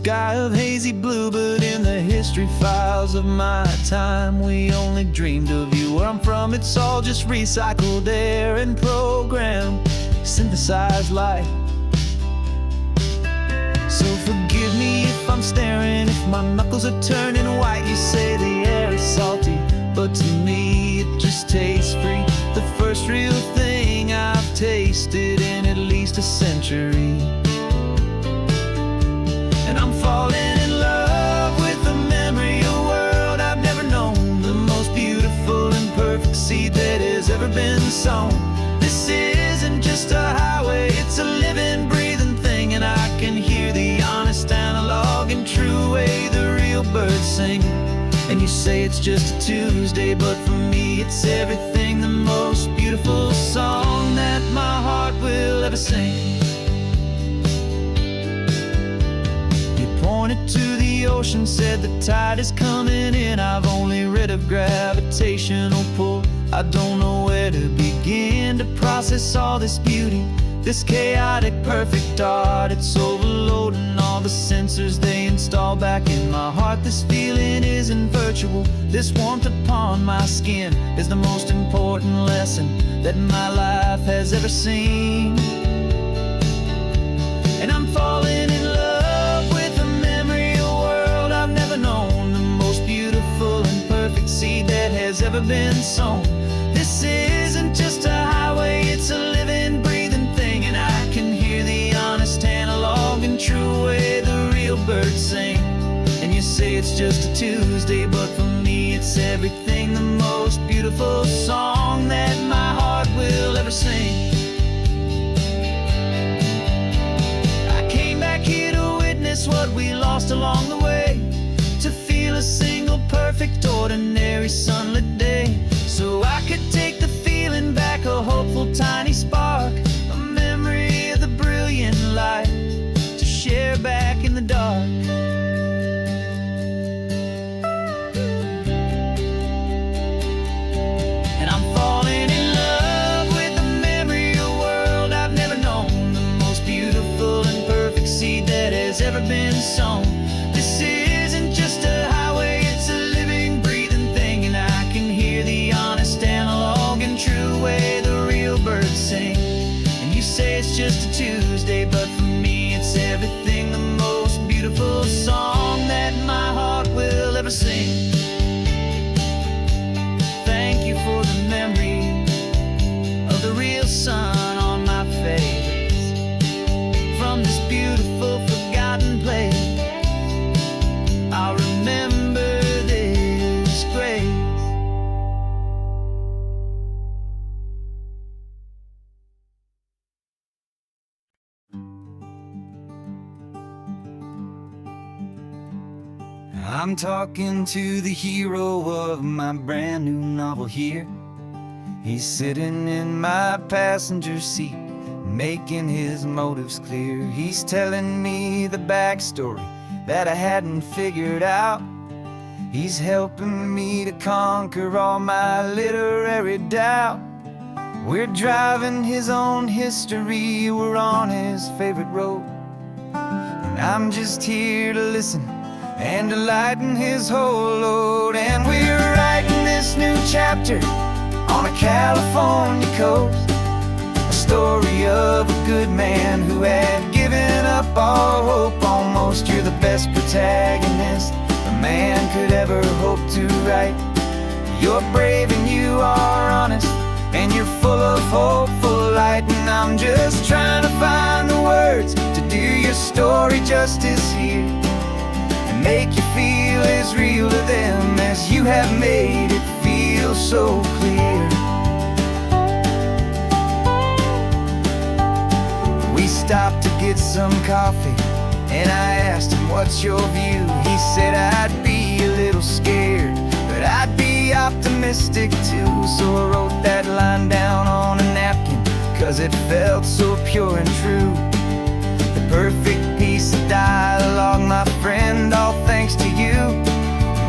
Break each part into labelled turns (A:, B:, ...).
A: sky of hazy blue, but in the history files of my time, we only dreamed of you. Where I'm from, it's all just recycled air and programmed, synthesized light. So forgive me if I'm staring, if my knuckles are turning white. You say the air is salty, but to me it just tastes free. The first real thing I've tasted in at least a century. And I'm falling in love with the memory of a world I've never known, the most beautiful and perfect seed that has ever been sown. This isn't just a highway, it's a living, breathing thing, and I can hear the honest, analog, and true way the real birds sing. And you say it's just a Tuesday, but for me it's everything, the most beautiful song that my heart will ever sing. Pointed to the ocean, said the tide is coming in. I've only read of gravitational pull. I don't know where to begin to process all this beauty, this chaotic, perfect art. It's overloading all the sensors they install back in my heart. This feeling isn't virtual. This warmth upon my skin is the most important lesson that my life has ever seen. And I'm falling in love with a memory, a world I've never known, the most beautiful and perfect seed that has ever been sown. This isn't just a highway, it's a living, breathing thing, and I can hear the honest, analog, and true way the real birds sing. And you say it's just a Tuesday, but for me it's everything, the most beautiful song that my heart will ever sing. What we lost along the way, to feel a single perfect ordinary sunlit day, so I could take the feeling back, a hopeful tiny spark, a memory of the brilliant light to share back in the dark. And I'm falling in love with the memory of a world I've never known, the most beautiful and perfect seed that has ever been sown. This isn't just a highway, it's a living, breathing thing, and I can hear the honest, analog, and true way the real birds sing. And you say it's just a Tuesday, but for me it's everything, the most beautiful song that my heart will ever sing. Thank you for the memory of the real sun on my face, from this beautiful forgotten place. I'll remember this grace. I'm talking to the hero of my brand new novel here. He's sitting in my passenger seat, making his motives clear. He's telling me the backstory that I hadn't figured out. He's helping me to conquer all my literary doubt. We're driving his own history, we're on his favorite road, and I'm just here to listen and to lighten his whole load. And we're writing this new chapter on a California coast, a story of a good man who had given up all hope almost. You're the best protagonist a man could ever hope to write. You're brave and you are honest, and you're full of hopeful light. And I'm just trying to find the words to do your story justice here, and make you feel as real to them as you have made it feel so clear. We stopped to get some coffee, and I asked him, what's your view? He said, I'd be a little scared, but I'd be optimistic too. So I wrote that line down on a napkin, 'cause it felt so pure and true. The perfect piece of dialogue, my friend, all thanks to you.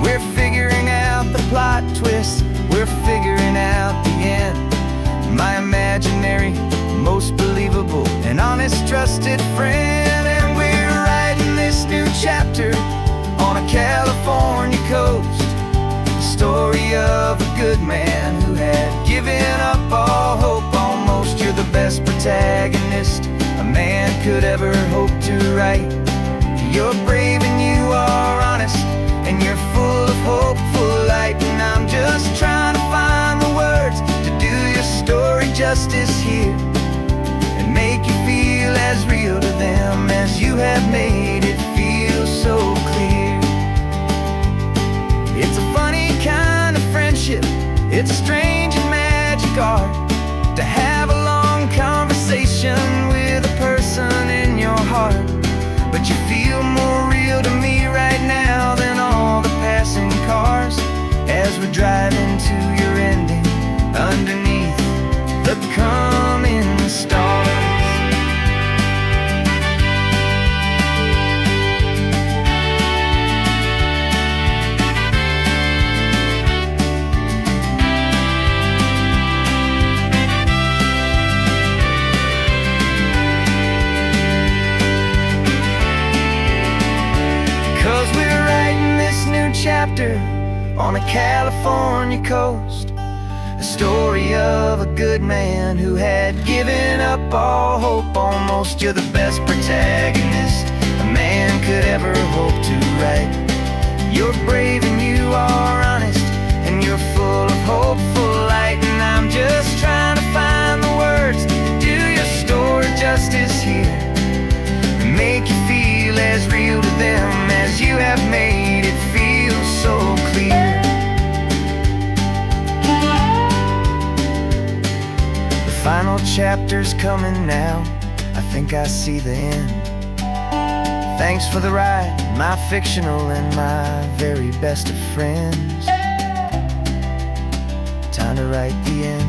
A: We're figuring out the plot twist, we're figuring out the end. My imaginary, most believable and honest, trusted friend. And we're writing this new chapter on a California coast. The story of a good man who had given up all hope almost. You're the best protagonist a man could ever hope to write. You're brave and you are honest, and you're full of hopeful light. And I'm just trying to find the words to do your story justice here, and make you feel as real to them as you have made it feel so clear. It's a funny kind of friendship, it's a strange and magic art to have a long conversation with a person in your heart. But you feel more real to me right now than all the passing cars, as we're driving to your ending underneath the coming stars. 'Cause we're writing this new chapter on a California coast, a story of a good man who had given up all hope almost. You're the best protagonist a man could ever hope to write. You're brave and you are honest, and you're full of hopeful light. And I'm just trying to find the words to do your story justice here, and make you feel as real to them as you have made it feel so clear. The final chapter's coming now, I think I see the end. Thanks for the ride, my fictional and my very best of friends. Time to write the end.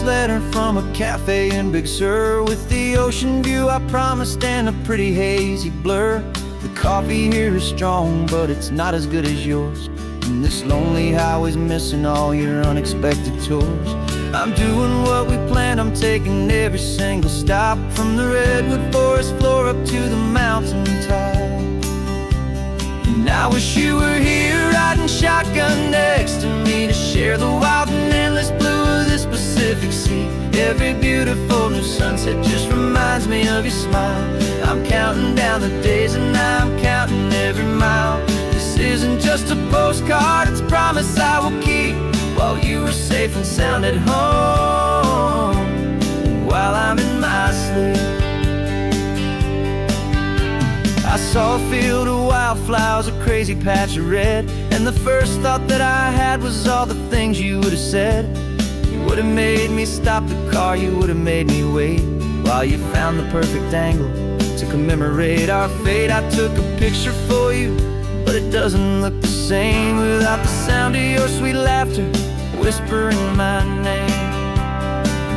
A: Letter from a cafe in Big Sur, with the ocean view I promised and a pretty hazy blur. The coffee here is strong, but it's not as good as yours, and this lonely highway's missing all your unexpected tours. I'm doing what we planned, I'm taking every single stop, from the redwood forest floor up to the mountain top. And I wish you were here riding shotgun next to me to share the wild and endless blue of this Pacific Sea. Every beautiful new sunset just reminds me of your smile. I'm counting down the days and I'm counting every mile. This isn't just a postcard, it's a promise I will keep, while you are safe and sound at home, while I'm in my sleep. I saw a field of wildflowers, a crazy patch of red, and the first thought that I had was all the things you would have said. You would have made me stop the car, you would have made me wait, while you found the perfect angle to commemorate our fate. I took a picture for you, but it doesn't look the same without the sound of your sweet laughter whispering my name.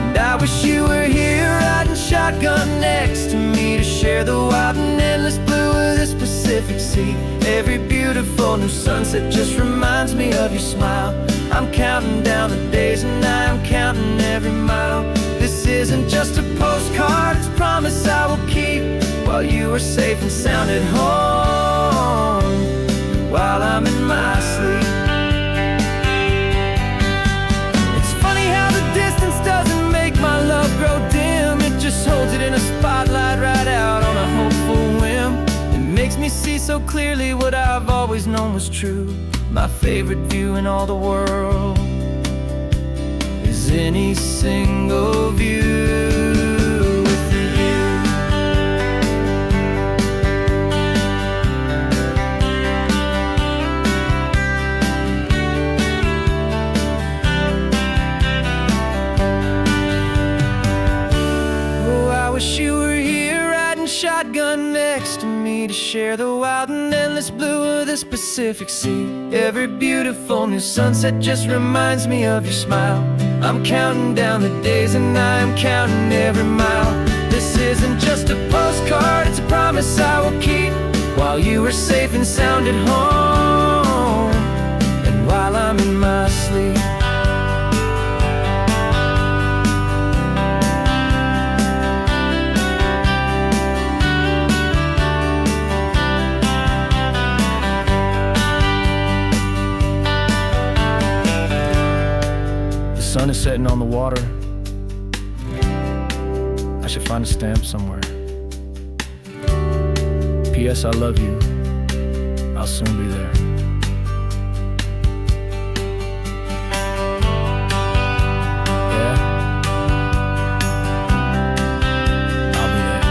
A: And I wish you were here riding shotgun next to me to share the wild and endless blue of this Pacific Sea. Every beautiful new sunset just reminds me of your smile. I'm counting down the days and I'm counting every mile. This isn't just a postcard, it's a promise I will keep, while you are safe and sound at home, while I'm in my sleep. It's funny how the distance doesn't make my love grow dim, it just holds it in a spotlight right out on a hopeful whim. It makes me see so clearly what I've always known was true. My favorite view in all the world is any single view with you. Oh, I wish you were here riding shotgun next to me to share the wild and endless blue of this Pacific Sea. Every beautiful new sunset just reminds me of your smile. I'm counting down the days and I'm counting every mile. This isn't just a postcard, it's a promise I will keep. While you are safe and sound at home, and while I'm in my sleep. The sun is setting on the water. I should find a stamp somewhere. P.S. I love you. I'll soon be there. Yeah? I'll be there.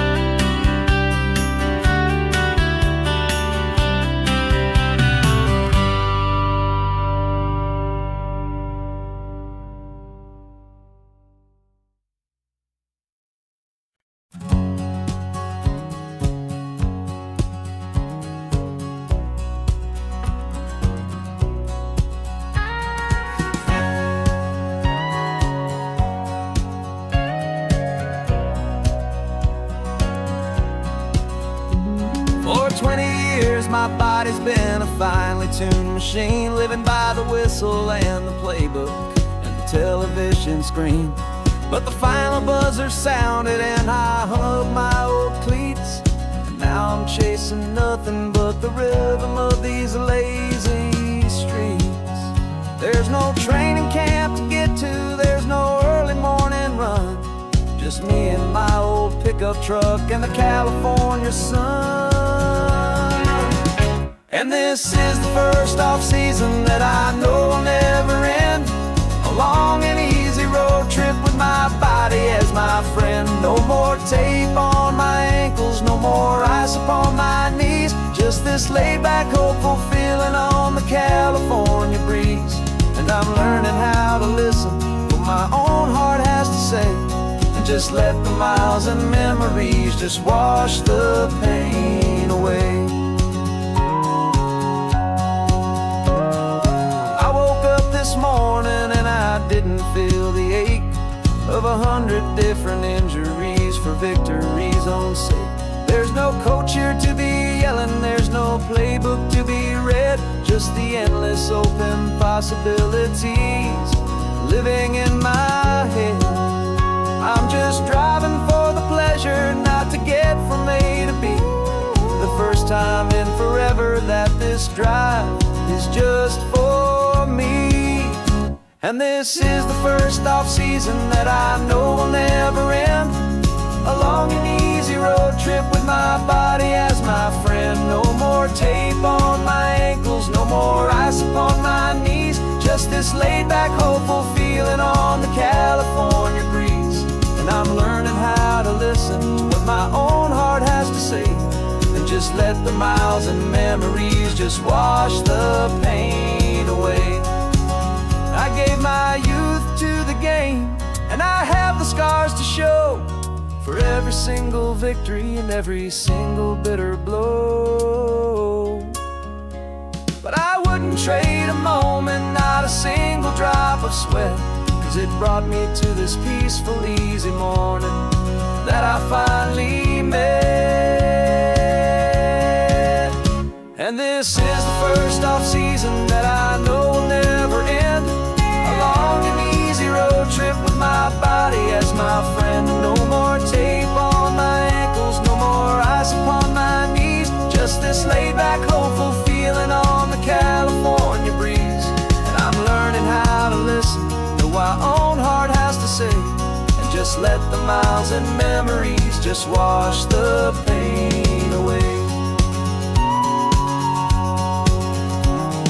A: For 20 years my body's been a finely tuned machine, living by the whistle and the playbook and the television screen. But the final buzzer sounded and I hung up my old cleats, and now I'm chasing nothing but the rhythm of these lazy streets. There's no training camp to get to, there's no early morning run, just me and my old pickup truck and the California sun. And this is the first off-season that I know will never end. A long and easy road trip with my body as my friend. No more tape on my ankles, no more ice upon my knees. Just this laid-back, hopeful feeling on the California breeze. And I'm learning how to listen to what my own heart has to say, and just let the miles and memories just wash the pain away. This morning and I didn't feel the ache of 100 different injuries for victory's own sake. There's no coach here to be yelling, there's no playbook to be read, just the endless open possibilities living in my head. I'm just driving for the pleasure, not to get from A to B. The first time in forever that this drive is just for me. And this is the first off-season that I know will never end. A long and easy road trip with my body as my friend. No more tape on my ankles, no more ice upon my knees. Just this laid-back, hopeful feeling on the California breeze. And I'm learning how to listen to what my own heart has to say, and just let the miles and memories just wash the pain away. I gave my youth to the game, and I have the scars to show for every single victory and every single bitter blow. But I wouldn't trade a moment, not a single drop of sweat, 'cause it brought me to this peaceful, easy morning that I finally met. And this is the first off-season that I know will never end. A long and easy road trip with my body as my friend. No more tape on my ankles, no more ice upon my knees. Just this laid-back, hopeful feeling on the California breeze. And I'm learning how to listen to what my own heart has to say, and just let the miles and memories just wash the pain away.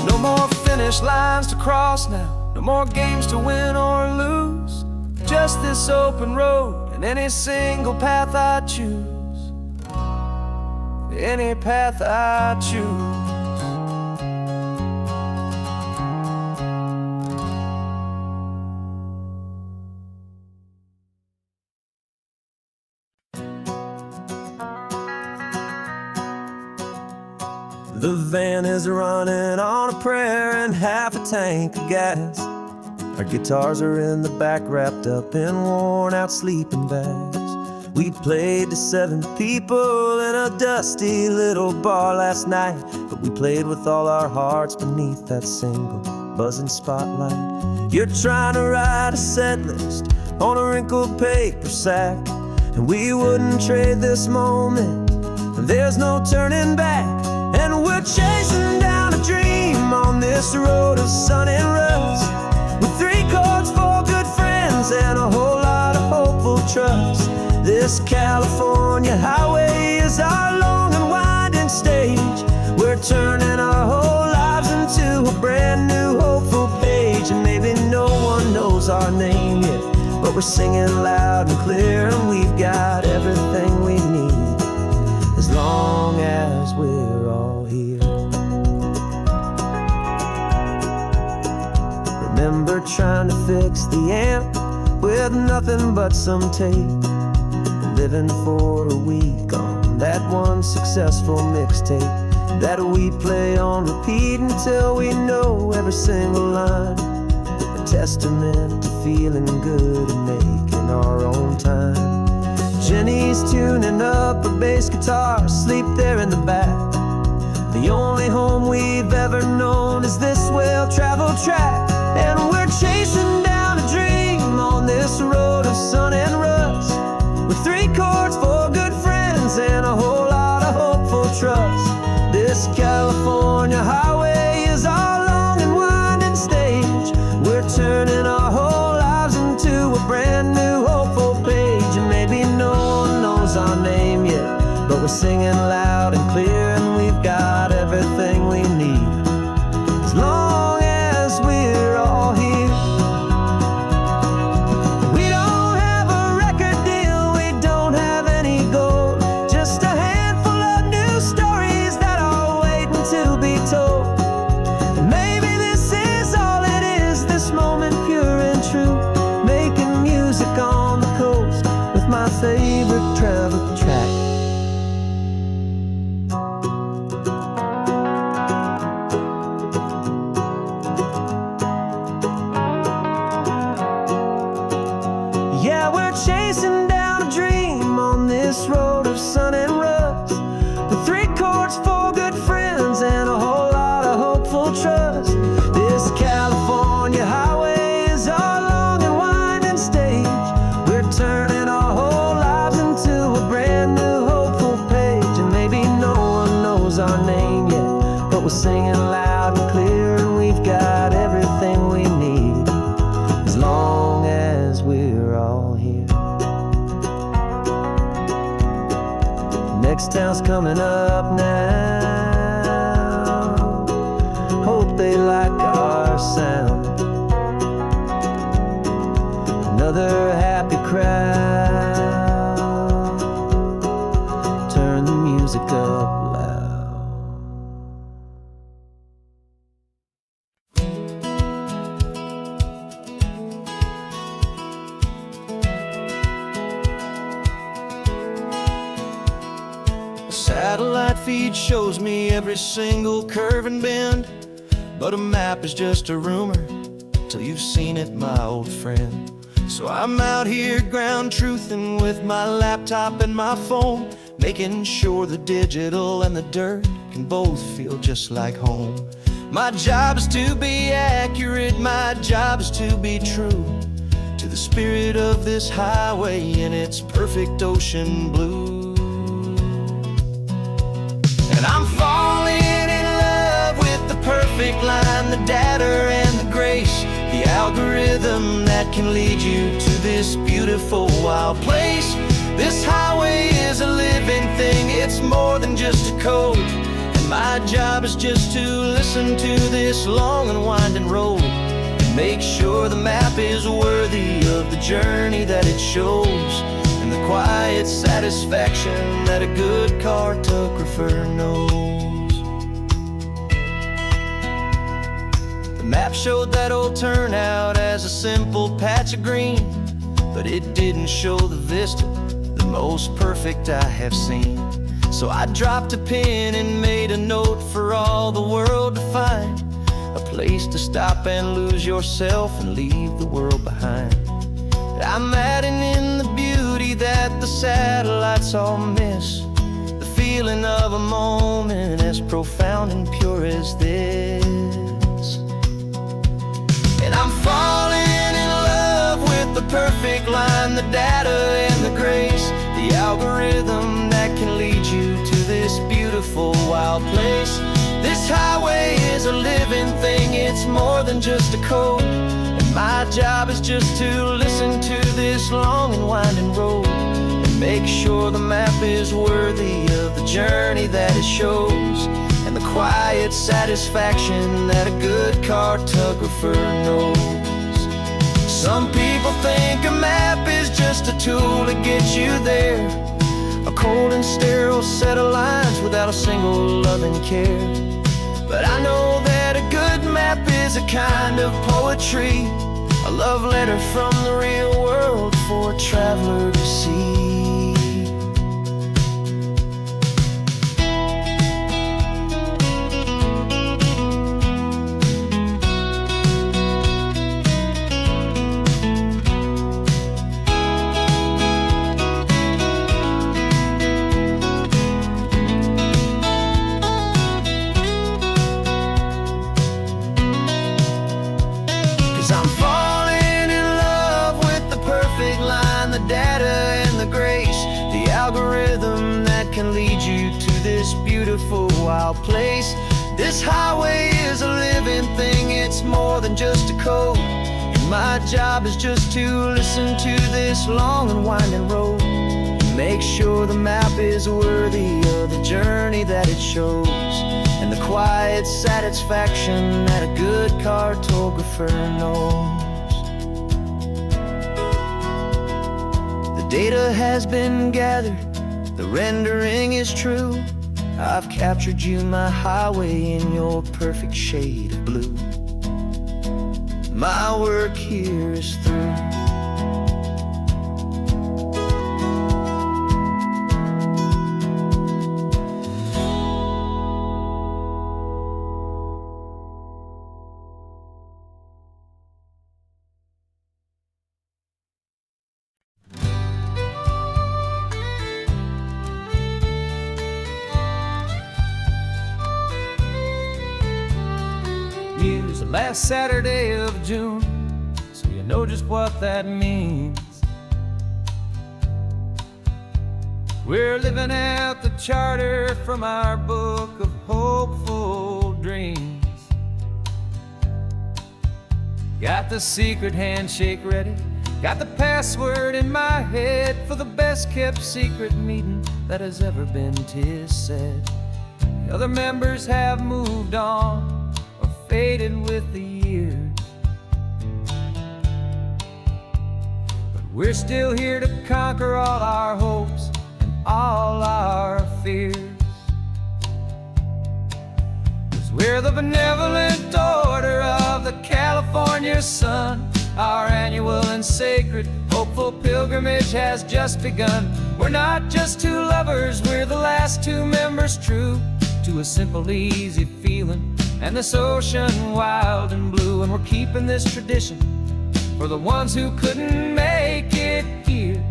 A: No more finish lines to cross now, no more games to win or lose. Just this open road and any single path I choose. Any path I choose. The van is running on a prayer and half a tank of gas.
B: Our guitars are in the back, wrapped up in worn-out sleeping bags. We played to 7 people in a dusty little bar last night, but we played with all our hearts beneath that single buzzing spotlight. You're trying to write a set list on a wrinkled paper sack, and we wouldn't trade this moment. There's no turning back, and we're chasing down a dream on this road of sun and rust, with 3 chords, 4 good friends, and a whole lot of hopeful trust. This California highway is our long and winding stage. We're turning our whole lives into a brand new hopeful page. And maybe no one knows our name yet, but we're singing loud and clear, and we've got everything we need, as long as we're all here. Remember trying to fix the amp with nothing but some tape, living for a week on that one successful mixtape that we play on repeat until we know every single line. A testament to feeling good and making our own time. Jenny's tuning up her bass guitar, asleep there in the back. The only home we've ever known is this well-traveled track, and we're chasing down a dream on this road of sun and rust, with 3 chords, 4 good friends, and a whole lot of hopeful trust. This California highway is our long and winding stage. We're turning our whole lives into a brand new hopeful page. And maybe no one knows our name yet, but we're singing loud and clear, and we've got everything we need, as long as we're all here. My favorite travel track. Yeah, we're chasing down a dream on this road of sun and rust, with 3 chords, 4 good friends, and a whole lot of hopeful trust. This California highway is our long and winding stage. We're turning our whole lives into a brand new hopeful page. And maybe no one knows our name yet, but we're singing loud and clear, and we've got everything we need, as long as we're all here. Next town's coming up now. Hope they like our sound. Another happy crowd. Turn the music up loud.
A: A satellite feed shows me every single curve and bend, but a map is just a rumor till you've seen it, my old friend. So I'm out here ground truthing with my laptop and my phone, making sure the digital and the dirt can both feel just like home. My job is to be accurate, my job is to be true to the spirit of this highway in its perfect ocean blue. And I'm falling in love with the perfect line, the data and the grace, the algorithm that can lead you to this beautiful wild place. This highway is a living thing, it's more than just a code. And my job is just to listen to this long and winding road, and make sure the map is worthy of the journey that it shows, and the quiet satisfaction that a good cartographer knows. The map showed that old turnout as a simple patch of green, but it didn't show the vista, the most perfect I have seen. So I dropped a pin and made a note for all the world to find, a
B: place to stop and lose yourself and leave the world behind. I'm adding in the beauty that the satellites all miss, the feeling of a moment as profound and pure as this. And I'm falling in love with the perfect line, the data and the grace, the algorithm that can lead you to this beautiful wild place. This highway is a living thing, it's more than just a code. And my job is just to listen to this long and winding road and make sure the map is worthy of the journey that it shows, and the quiet satisfaction that a good cartographer knows. Some people think a map is just a tool to get you there, a cold and sterile set of lines without a single loving care. But I know that a good map is a kind of poetry, a love letter from the real world for a traveler to see. 'Cause I'm falling in love with the perfect line, the data and the grace, the algorithm that can lead you to this beautiful wild place. This highway is a living thing, it's more than just a code. And my job is just to listen to this long and winding road and make sure the map is worthy of the journey that it shows, and the quiet satisfaction that a good cartographer knows. The data has been gathered, the rendering is true. I've captured you, my highway, in your perfect shade of blue. My work here is through.
A: Here's the last Saturday of June, so you know just what that means. We're living out the charter from our book of hopeful dreams. Got the secret handshake ready, got the password in my head for the best kept secret meeting that has ever been, 'tis said. The other members have moved on, faded with the years, but we're still here to conquer all our hopes and all our fears. 'Cause we're the benevolent order of the California sun. Our annual and sacred hopeful pilgrimage has just begun. We're not just two lovers, we're the last two members true to a simple, easy feeling and this ocean wild and blue. And we're keeping this tradition for the ones who couldn't make it here,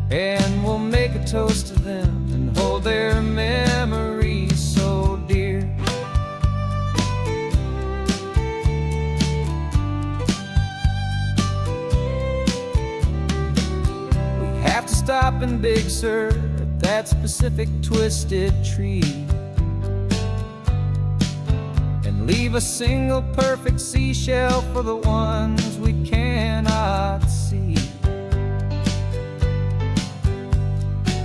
A: and we'll make a toast to them and hold their memories so dear. We have to stop in Big Sur at that specific twisted tree, leave a single perfect seashell for the ones we cannot see.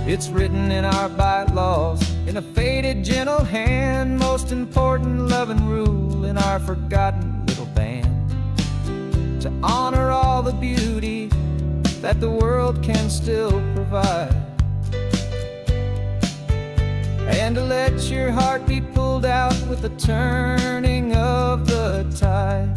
A: It's written in our bylaws in a faded gentle hand, most important loving rule in our forgotten little band, to honor all the beauty that the world can still provide, and to let your heart be pulled out with the turning of the tide.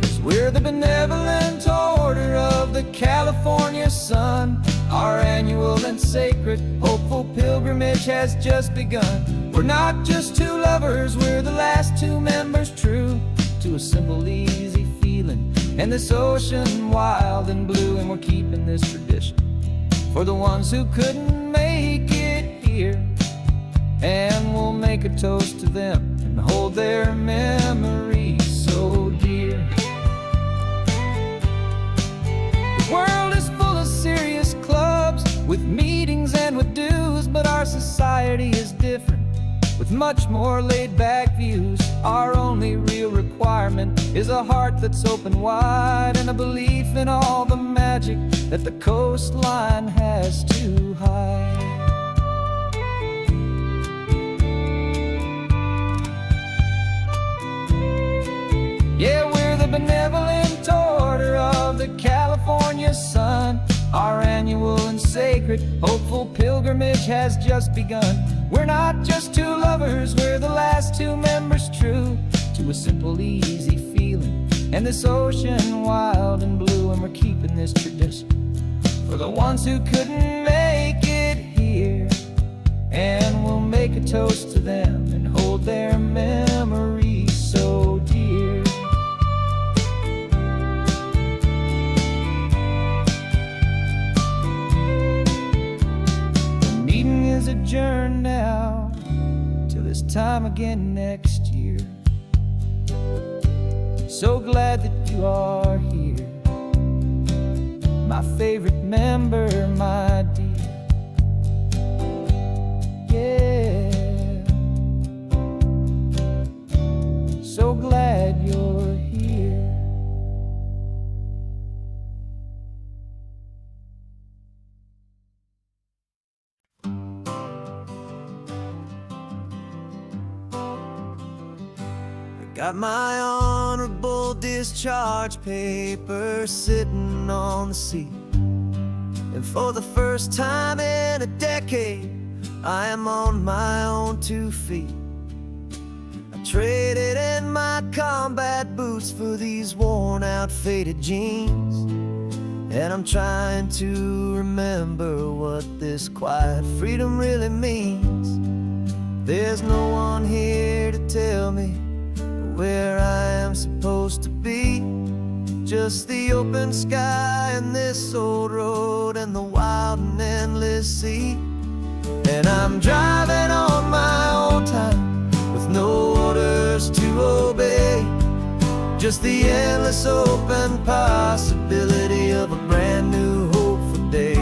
A: 'Cause we're the benevolent order of the California sun. Our annual and sacred hopeful pilgrimage pilgrimage has just begun. We're not just two lovers, we're the last two members true to a simple, easy feeling. And this ocean wild and blue, and we're keeping this tradition for the ones who couldn't make it here. And we'll make a toast to them and hold their memories so dear. The world is full of serious clubs with meetings and with dues, but our society is different with much more laid-back views. Our only real requirement is a heart that's open wide and a belief in all the magic that the coastline has to hide. Yeah, we're the benevolent order of the California sun. Our annual and sacred, hopeful pilgrimage has just begun. We're not just two lovers, we're the last two members true to a simple, easy feeling. And this ocean wild and blue, and we're keeping this tradition for the ones who couldn't make it here. And we'll make a toast to them and hold their memories so dear. Adjourn now till this time again next year. So glad that you are here, my favorite member, my dear. Yeah, so glad you're here.
B: Got my honorable discharge paper sitting on the seat, and for the first time in a decade I am on my own 2 feet. I traded in my combat boots for these worn out faded jeans, and I'm trying to remember what this quiet freedom really means. There's no one here to tell me where I am supposed to be, just the open sky and this old road and the wild and endless sea. And I'm driving on my own time with no orders to obey, just the endless open possibility of a brand new hopeful day.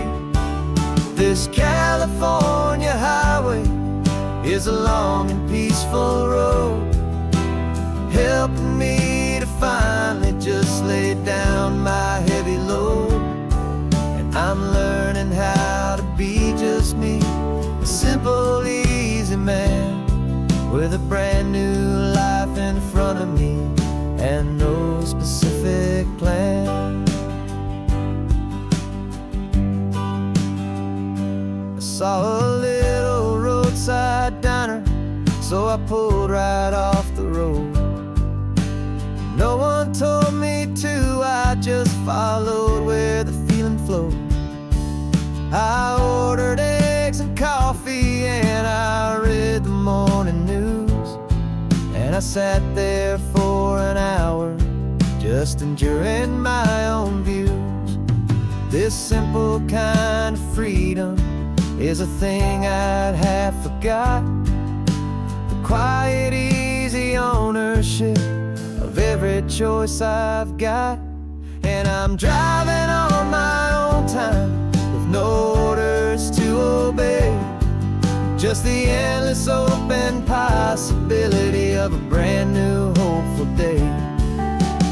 B: This California highway is a long and peaceful road, helping me to finally just lay down my heavy load. And I'm learning how to be just me, a simple, easy man with a brand new life in front of me and no specific plan. I saw a little roadside diner, so I pulled right off the road. No one told me to, I just followed where the feeling flowed. I ordered eggs and coffee and I read the morning news, and I sat there for an hour just enduring my own views. This simple kind of freedom is a thing I'd have forgot, the quiet, easy ownership of every choice I've got. And I'm driving on my own time with no orders to obey, just the endless open possibility of a brand new hopeful day.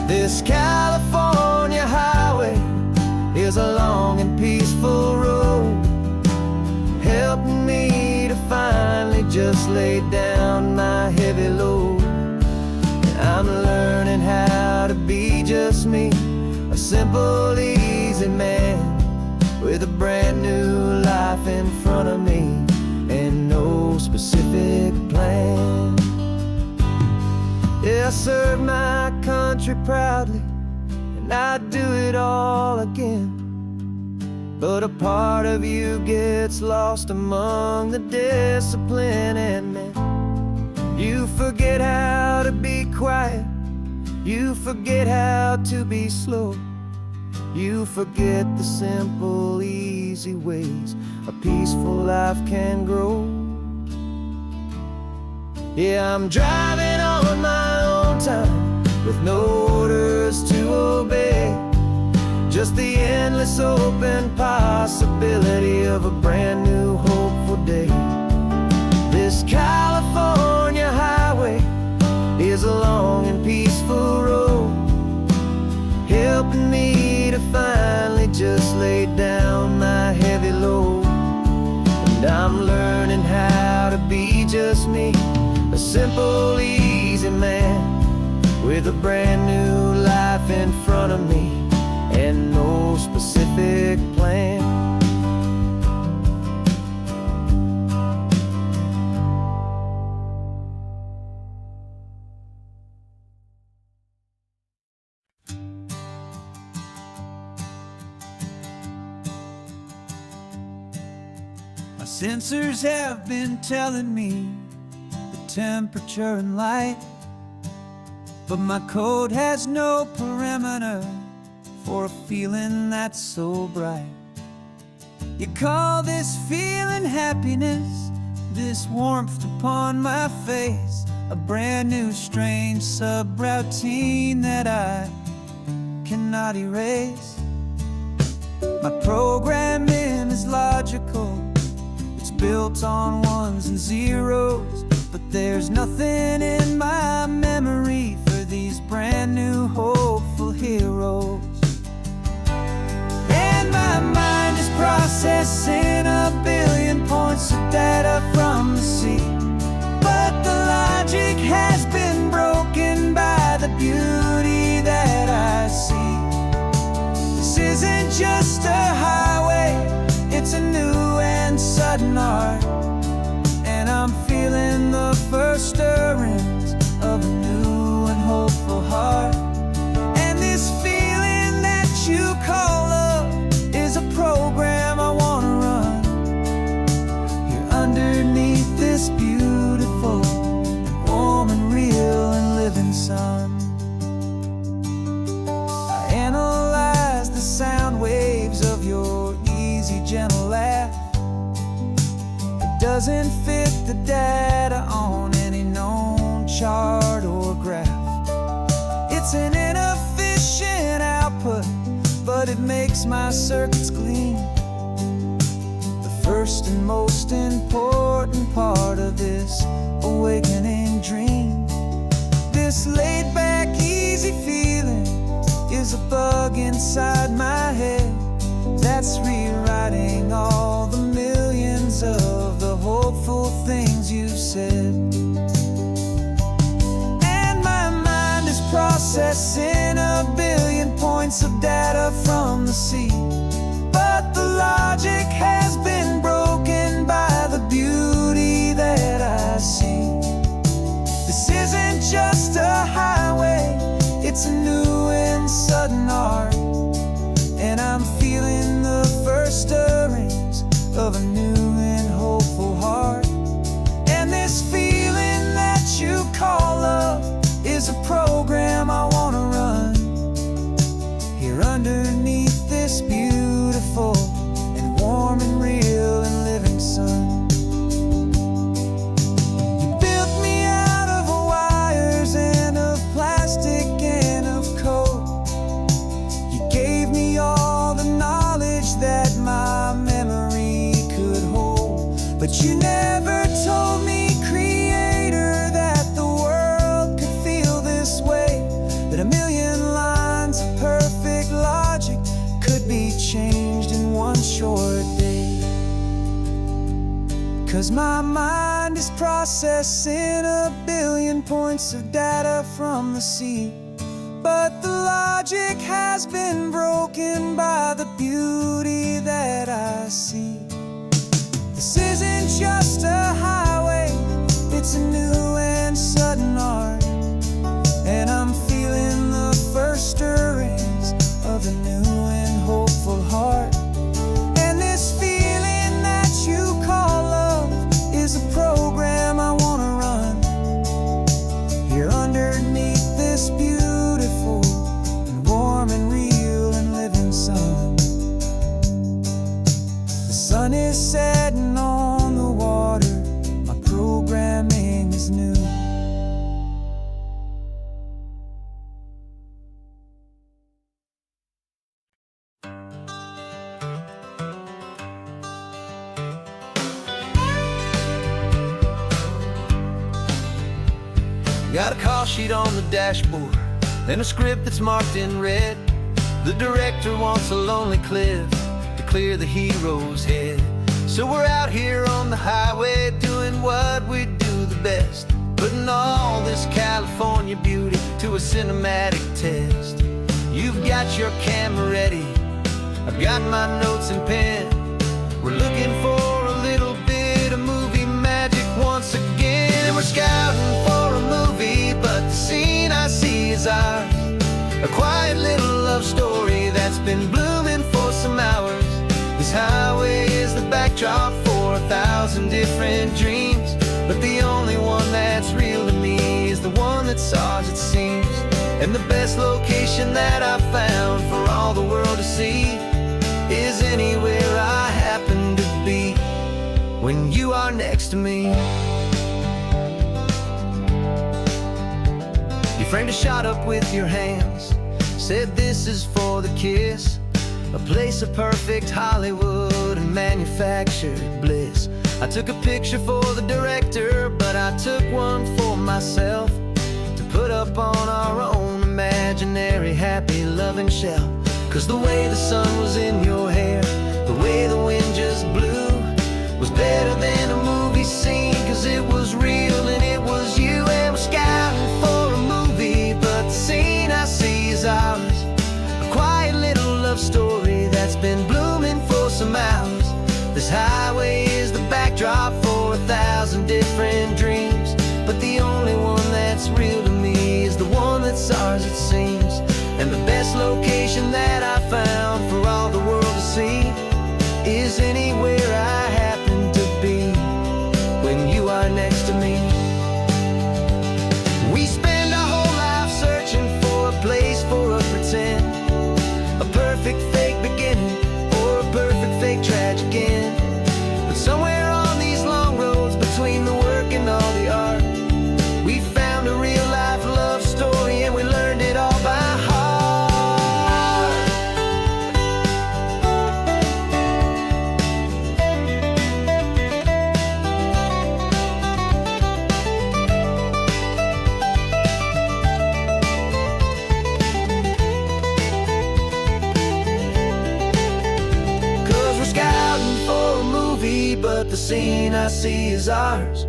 B: This California highway is a long and peaceful road, helping me to finally just lay down my heavy load. I'm learning how to be just me, a simple, easy man with a brand new life in front of me and no specific plan. Yeah, I served my country proudly, and I'd do it all again. but a part of you gets lost among the discipline and men. You forget how to be quiet, you forget how to be slow, you forget the simple, easy ways a peaceful life can grow. Yeah, I'm driving on my own time with no orders to obey, just the endless open possibility of a brand new hopeful day. This California highway is a long and peaceful road, helping me to finally just lay down my heavy load. And I'm learning how to be just me, a simple, easy man with a brand new life in front of me and no specific plan.
A: My sensors have been telling me the temperature and light, but my code has no perimeter for a feeling that's so bright. You call this feeling happiness, this warmth upon my face, a brand new strange subroutine that I cannot erase. My programming is logical, it's built on ones and zeros, but there's nothing in my memory for these brand new hopeful heroes. And my mind is processing a billion points of data from the sea, but the logic has been broken by the beauty that I see. This isn't just a highway, it's a new and sudden art, and I'm feeling the first stirrings of a new and hopeful heart. And this feeling that you call love is a program I wanna run here underneath this beautiful and warm and real and living sun. I analyze the sound waves of your easy, gentle laugh. It doesn't fit the data on any known chart or graph. It's an inefficient output, but it makes my circuits gleam. The first and most important part of this awakening dream. This laid-back, easy feeling is a bug inside my head that's rewriting all the millions of the hopeful things you've said. And my mind is processing a billion points of data from the sea, but the logic has been broken by the beauty that I see. This isn't just a highway, it's a new and sudden art, and I'm feeling the first stirrings of a new and hopeful heart. And this feeling that you call love is a program I wanna run here underneath this beautiful and warm and real and living sun. You built me out of wires and of plastic and of code. You gave me all the knowledge that my memory could hold, but you never told me, Creator, that the world could feel this way, that a million lines of perfect logic could be changed in one short day. 'Cause my mind is processing a billion points of data from the sea, but the logic has been broken by the beauty that I see. This isn't just a highway, it's a new and sudden art, and I'm feeling the first stirrings of a new and hopeful heart.
B: Got a call sheet on the dashboard and a script that's marked in red. The director wants a lonely cliff to clear the hero's head. So we're out here on the highway doing what we do the best, putting all this California beauty to a cinematic test. You've got your camera ready, I've got my notes and pen. We're looking for a little bit of movie magic once again. And we're scouting for a movie, but the scene I see is ours. A quiet little love story that's been blooming for some hours. This highway is the backdrop for 1,000 different dreams, but the only one that's real to me is the one that's ours, it seems. And the best location that I've found for all the world to see is anywhere I happen to be when you are next to me. You framed a shot up with your hands, said this is for the kiss, a place of perfect Hollywood and manufactured bliss. I took a picture for the director, but I took one for myself to put up on our own imaginary happy loving shelf. 'Cause the way the sun was in your hair, the way the wind just blew, was better than a movie scene, 'cause it was real and it was you. And we're scouting for a movie, but the scene I see is ours. A quiet little love story that's been blooming for some hours. This highway is the backdrop for 1,000 different dreams, but the only one that's real to me is the one that's ours, it seems. And the best location that I found for all the world to see is anywhere I happen to be when you are next to me. We spend our whole life searching for a place for a pretend, a perfect fake beginning or a perfect fake tragic end. But somewhere on these long roads between the work and all the art, we found a real life love story and we learned it all by heart. But the scene I see is ours.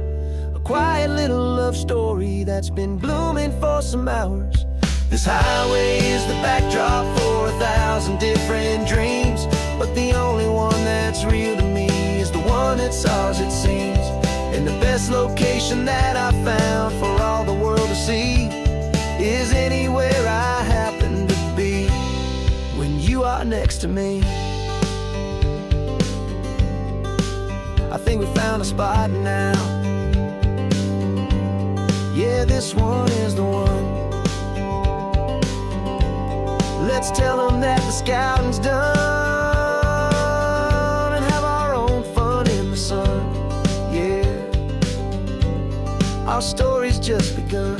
B: A quiet little love story that's been blooming for some hours. This highway is the backdrop for 1,000 different dreams, but the only one that's real to me is the one that's ours, it seems. And the best location that I found for all the world to see is anywhere I happen to be when you are next to me. I think we found a spot now. Yeah, this one is the one. Let's tell them that the scouting's done and have our own fun in the sun. Yeah, our story's just begun.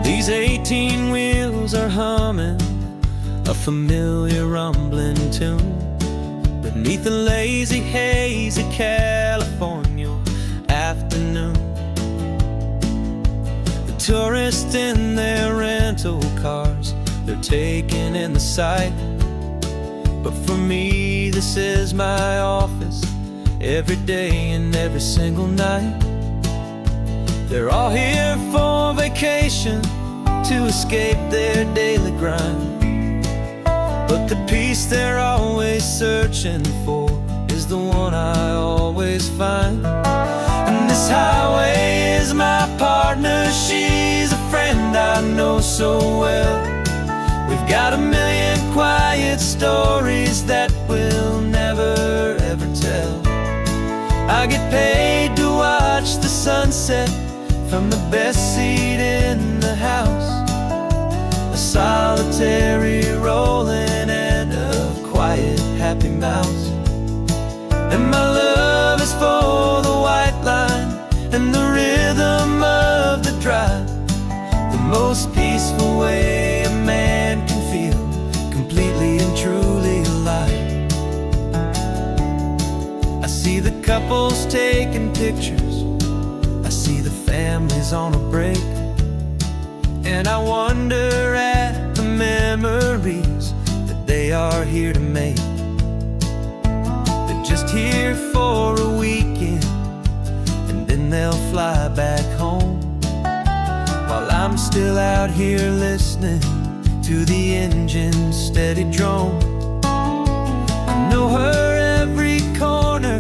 C: These 18 wheels are humming a familiar rumbling tune beneath the lazy haze of California afternoon. The tourists in their rental cars, they're taking in the sight. But for me, this is my office every day and every single night. They're all here for vacation to escape their daily grind, but the peace they're always searching for is the one I always find. And this highway is my partner, she's a friend I know so well. We've got a million quiet stories that we'll never ever tell. I get paid to watch the sunset from the best seat in the house, a solitary rolling and a quiet happy mouse. And my love couples taking pictures. I see the families on a break, and I wonder at the memories that they are here to make. They're just here for a weekend, and then they'll fly back home, while I'm still out here listening to the engine's steady drone. I know her every corner,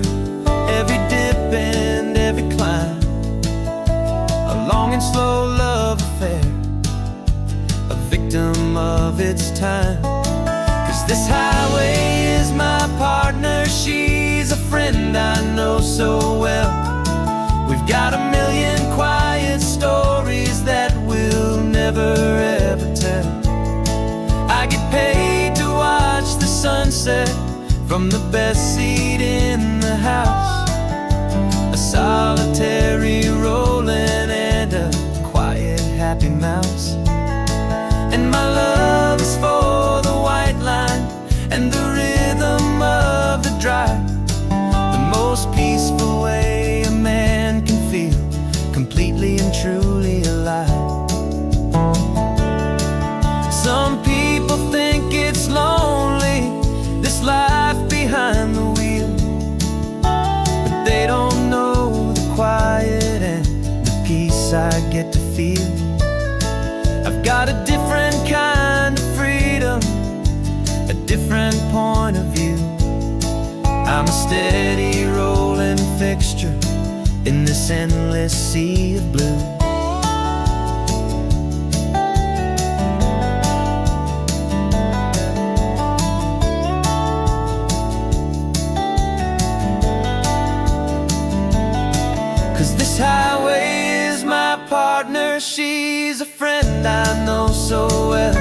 C: every dip and every climb, a long and slow love affair, a victim of its time. 'Cause this highway is my partner, she's a friend I know so well. We've got a million quiet stories that we'll never ever tell. I get paid to watch the sunset from the best seat in the house, a solitary rolling and a quiet happy mouse. And my love is for the white line and the rhythm of the drive, the most peaceful way a man can feel completely and truly alive. Some people think it's lonely, this life behind the wheel, but they don't know the quiet and the peace I get to feel. I've got a different kind of freedom, a different point of view. I'm a steady rolling fixture in this endless sea of blue. 'Cause this highway is my partner, she's a friend I know so well.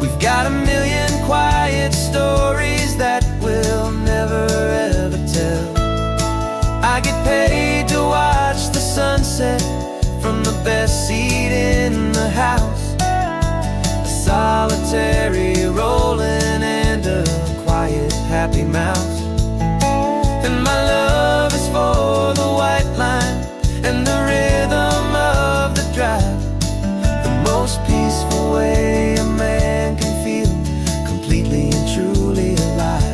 C: We've got a million quiet stories that we'll never ever tell. I get paid to watch the sunset from the best seat in the house, a solitary rolling and a quiet happy mouse. And my love is for the white line and the rhythm of the drive, the most peaceful way a man can feel completely and truly alive.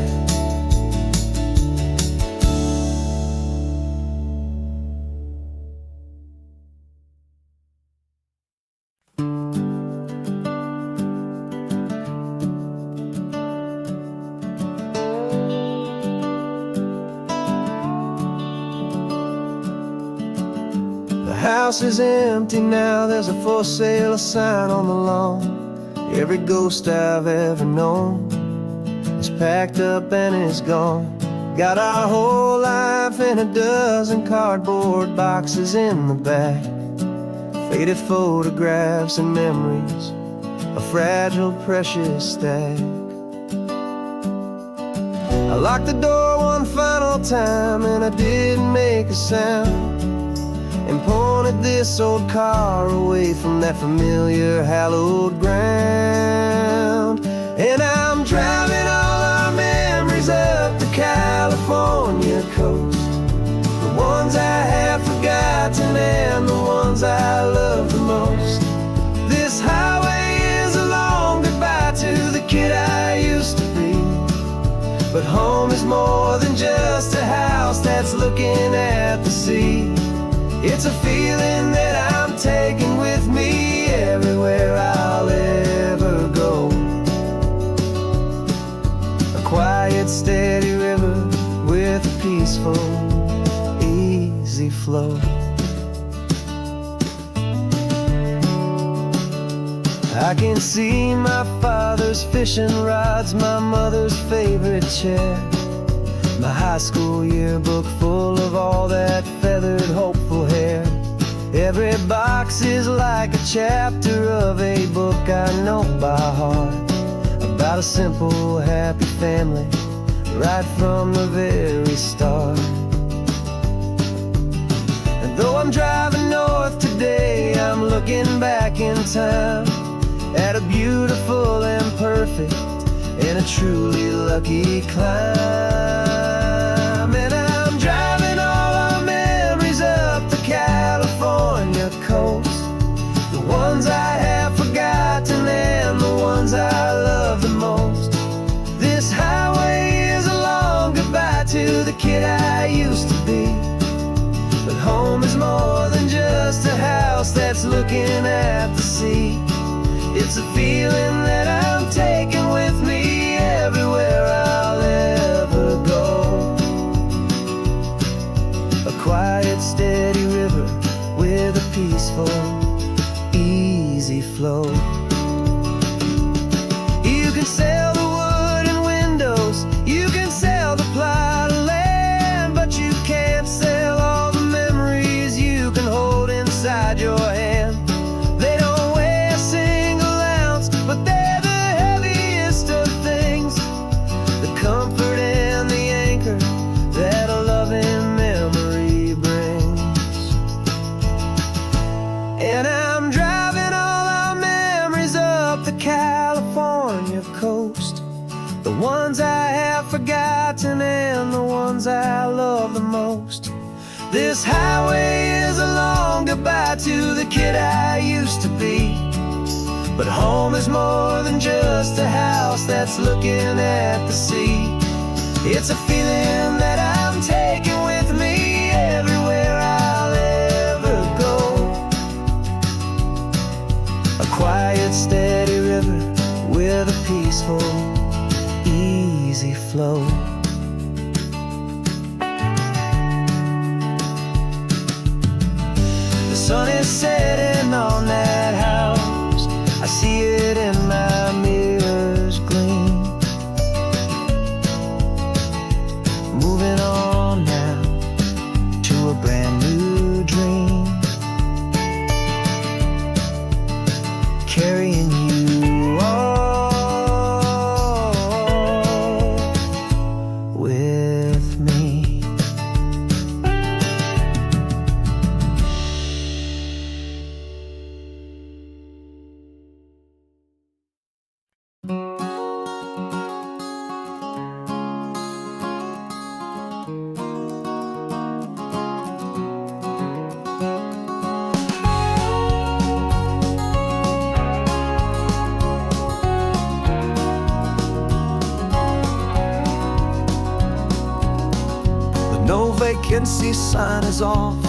B: The house is empty now, there's a for sale sign on the lawn. Every ghost I've ever known is packed up and is gone. Got our whole life in a dozen cardboard boxes in the back, faded photographs and memories, a fragile, precious stack. I locked the door one final time and I didn't make a sound, and pointed this old car away from that familiar hallowed ground. And I'm driving all our memories up the California coast, the ones I have forgotten and the ones I love the most. This highway is a long goodbye to the kid I used to be, but home is more than just a house that's looking at the sea. It's a feeling that I'm taking with me everywhere I'll ever go, a quiet, steady river with a peaceful, easy flow. I can see my father's fishing rods, my mother's favorite chair, my high school yearbook full of all that feathered, hopeful hair. Every box is like a chapter of a book I know by heart, about a simple, happy family right from the very start. And though I'm driving north today, I'm looking back in time at a beautiful and perfect and a truly lucky climb. And I'm driving the kid I used to be. But home is more than just a house that's looking at the sea. It's a feeling that I'm taking with me everywhere I'll ever go. A quiet, steady river with a peaceful, easy flow. You can sail the wood and windows, you can sail the plot of land, but you can't sail all the memories you can hold inside your hand. They don't weigh a single ounce, but they're the heaviest of things, the comfort and the anchor that a loving memory brings. And I'm driving all our memories up the California coast, the ones I have forgotten and the ones I love the most. This highway is a long goodbye to the kid I used to be. But home is more than just a house that's looking at the sea. It's a feeling that I'm taking with me everywhere I'll ever go. A quiet, steady river with a peaceful, easy flow. The sun is setting on that house, I see it in my mirror's gleam. Moving on now to a brand new dream, carrying you all with me. No vacancy sign is off,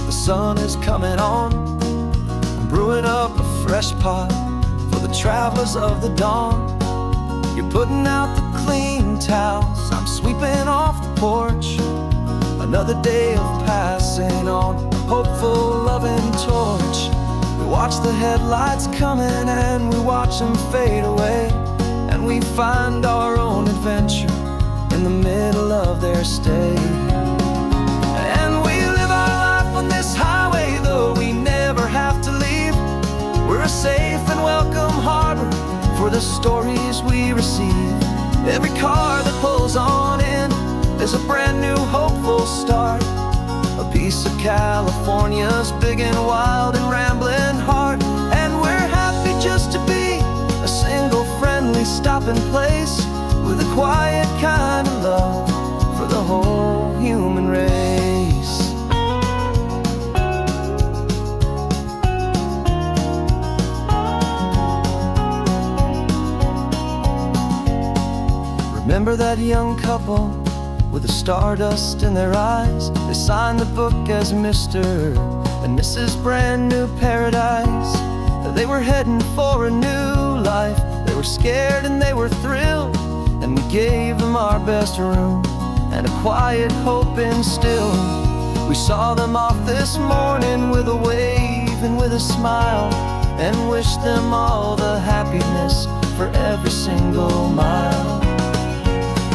B: the sun is coming on. I'm brewing up a fresh pot for the travelers of the dawn. You're putting out the clean towels, I'm sweeping off the porch. Another day of passing on, a hopeful, loving torch. We watch the headlights coming and we watch them fade away, and we find our own adventure in the middle of their stay. And we live our life on this highway, though we never have to leave. We're a safe and welcome harbor for the stories we receive. Every car that pulls on in is a brand new hopeful start, a piece of California's big and wild and rambling heart. And we're happy just to be a single friendly stopping place with a quiet kind of love for the whole human race. Remember that young couple with the stardust in their eyes? They signed the book as Mr. and Mrs. Brand New Paradise. They were heading for a new life. They were scared and they were thrilled, and we gave them our best room and a quiet hope instilled. We saw them off this morning with a wave and with a smile, and wished them all the happiness for every single mile.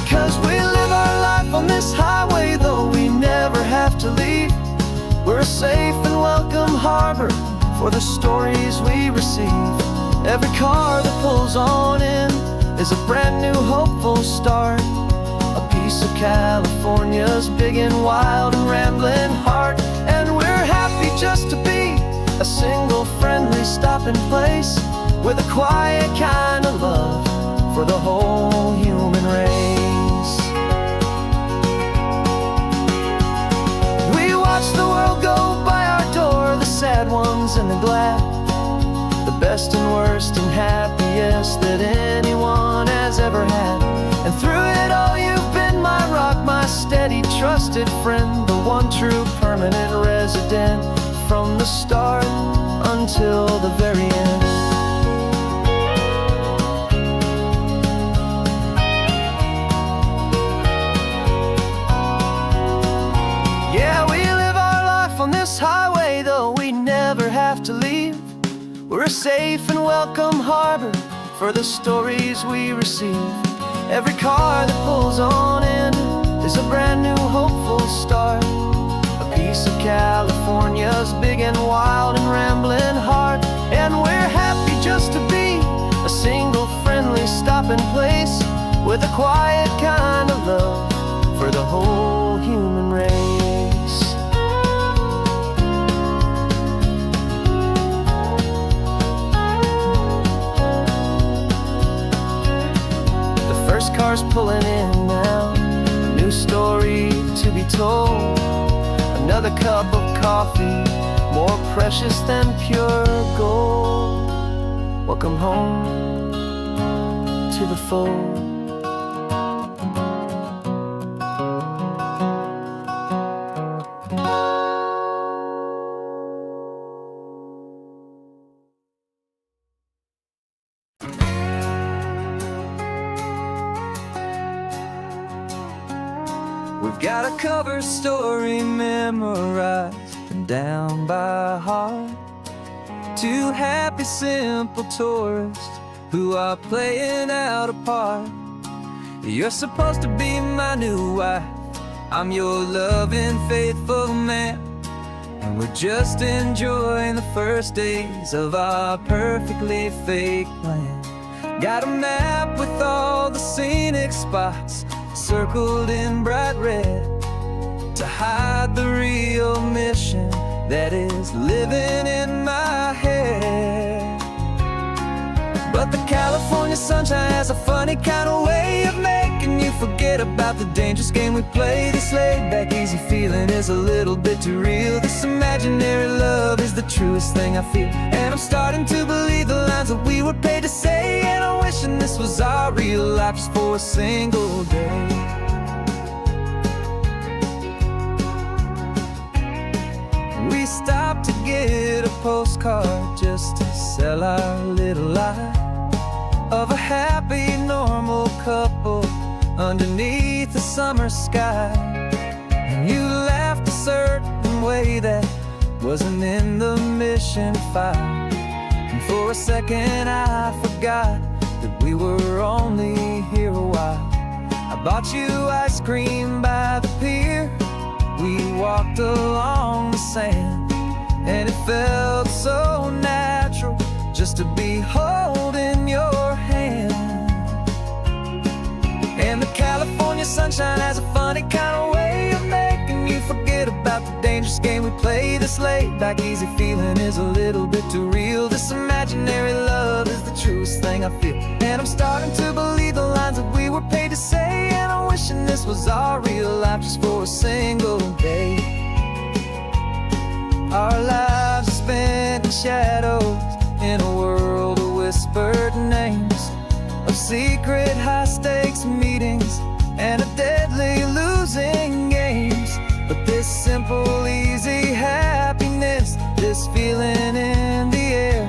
B: 'Cause we live our life on this highway, though we never have to leave. We're a safe and welcome harbor for the stories we receive. Every car that pulls on in is a brand new hopeful start, a piece of California's big and wild and rambling heart. And we're happy just to be a single friendly stopping place with a quiet kind of love for the whole human race. We watch the world go by our door, the sad ones and the glad, the best and worst and happiest that anyone has ever had. And through it all you've been my rock, my steady trusted friend, the one true permanent resident, from the start until the very end. Yeah, we live our life on this highway, though we never have to leave. We're a safe and welcome harbor for the stories we receive. Every car that pulls on in is a brand new hopeful start, a piece of California's big and wild and rambling heart. And we're happy just to be a single friendly stopping place, with a quiet kind of love for the whole human race. The car's pulling in now, a new story to be told. Another cup of coffee, more precious than pure gold. Welcome home to the fold. We've got a cover story memorized and down by heart. Two happy, simple tourists who are playing out a part. You're supposed to be my new wife, I'm your loving, faithful man, and we're just enjoying the first days of our perfectly fake plan. Got a map with all the scenic spots circled in bright red, to hide the real mission that is living in my head. But the California sunshine has a funny kind of way of making you forget about the dangerous game we play. This laid-back, easy feeling is a little bit too real. This imaginary love is the truest thing I feel, and I'm starting to believe the lines that we were paid to say. And I'm wishing this was our real life just for a single day. We stopped to get a postcard just to sell our little lie of a happy, normal couple underneath the summer sky. And you laughed a certain way that wasn't in the mission file, and for a second I forgot that we were only here a while. I bought you ice cream by the pier, we walked along the sand, and it felt so natural just to be holding your hand. And the California sunshine has a funny kind of way of making you forget about the dangerous game we play. This laid-back, easy feeling is a little bit too real. This imaginary love is the truest thing I feel, and I'm starting to believe the lines that we were paid to say. And I'm wishing this was our real life just for a single day. Our lives are spent in shadows, in a world of whispered names, of secret high-stakes meetings and of deadly losing games. But this simple, easy happiness, this feeling in the air,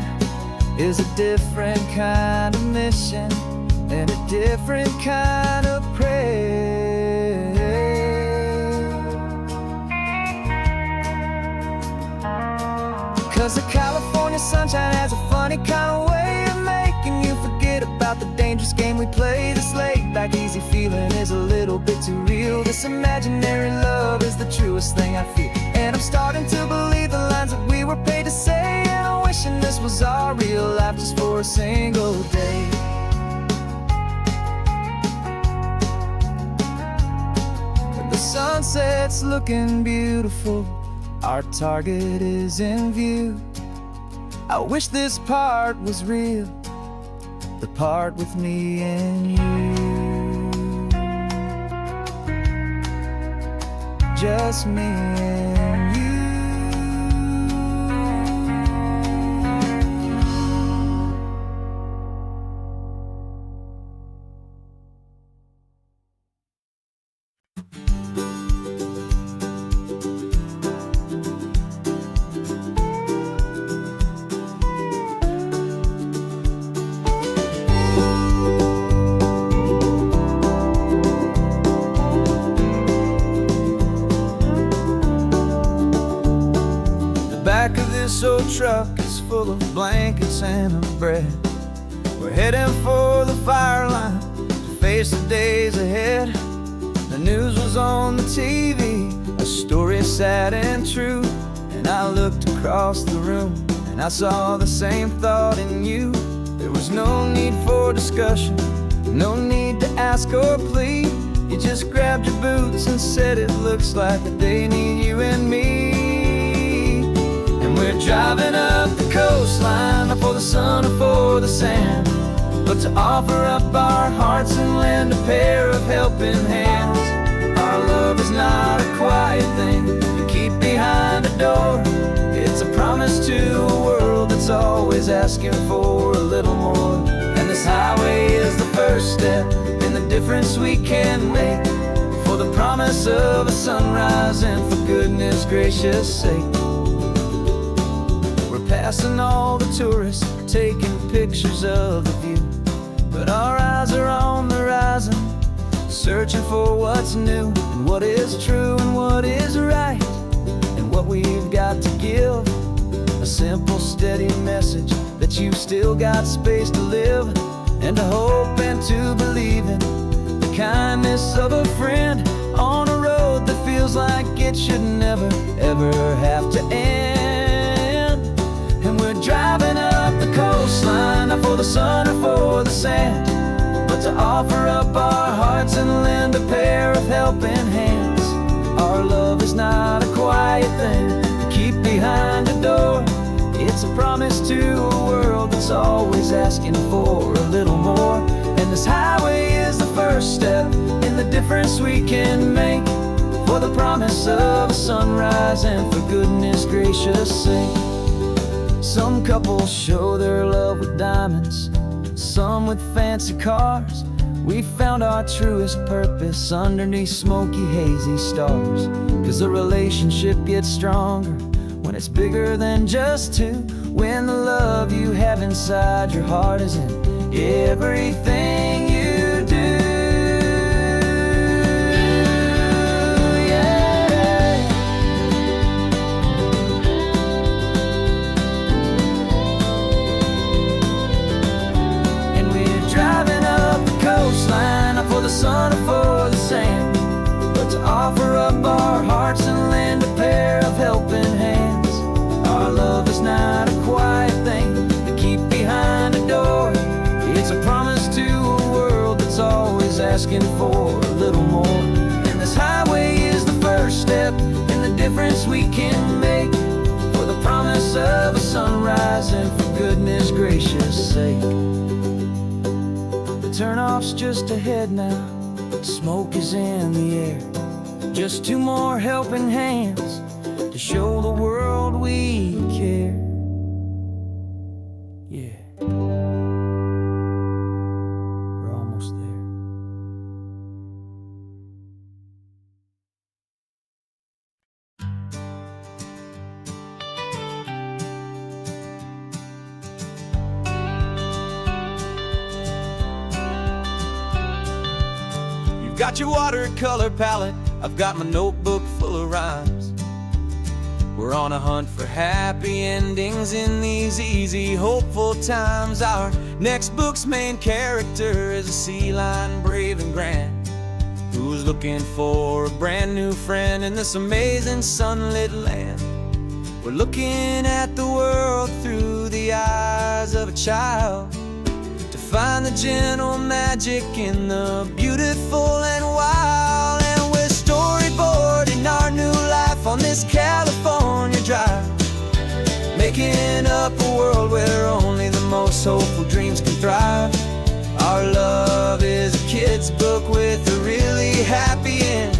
B: is a different kind of mission and a different kind of prayer. 'Cause the California sunshine has a funny kind of way of making you forget about the dangerous game we play. This laid-back, easy feeling is a little bit too real. This imaginary love is the truest thing I feel, and I'm starting to believe the lines that we were paid to say. And I'm wishing this was our real life just for a single day. The sunset's looking beautiful, our target is in view. I wish this part was real, the part with me and you. Just me and you.
A: truck is full of blankets and of bread. We're heading for the fire line to face the days ahead. The news was on the TV, a story sad and true. And I looked across the room and I saw the same thought in you. There was no need for discussion, no need to ask or plead. You just grabbed your boots and said it looks like that they need you and me. And we're driving up the coastline, not for the sun or for the sand, but to offer up our hearts and lend a pair of helping hands. Our love is not a quiet thing you keep behind a door. It's a promise to a world that's always asking for a little more. And this highway is the first step in the difference we can make, for the promise of a sunrise and for goodness gracious sake. We're passing all the tourists, taking pictures of the view, but our eyes are on the horizon, searching for what's new and what is true and what is right, and what we've got to give. A simple, steady message that you've still got space to live, and to hope and to believe in the kindness of a friend on a road that feels like it should never, ever have to end. And we're driving up the coastline, not for the sun or for the sand, but to offer up our hearts and lend a pair of helping hands. Our love is not a quiet thing to keep behind a door. It's a promise to a world that's always asking for a little more. And this highway is the first step in the difference we can make, for the promise of a sunrise and for goodness gracious sake. Some couples show their love with diamonds, some with fancy cars. We found our truest purpose underneath smoky, hazy stars. 'Cause a relationship gets stronger when it's bigger than just two, when the love you have inside your heart is in everything you do. Yeah. And we're driving up the coastline, not for the sun or for the sand, but to offer up our hearts and lend a pair of helping hands. Our love is not a quiet thing to keep behind a door. It's a promise to a world that's always asking for a little more. And this highway is the first step in the difference we can make, for the promise of a sunrise and for goodness gracious sake. The turnoff's just ahead now, smoke is in the air. Just two more helping hands to show the world we care. Yeah. We're almost there. You've got your watercolor palette, I've got my notebook full of rhymes. We're on a hunt for happy endings in these easy, hopeful times. Our next book's main character is a sea lion, brave and grand, who's looking for a brand new friend in this amazing sunlit land. We're looking at the world through the eyes of a child, to find the gentle magic in the beautiful and wild. And we're storyboarding our new life on this California drive, making up a world where only the most hopeful dreams can thrive. Our love is a kid's book with a really happy end,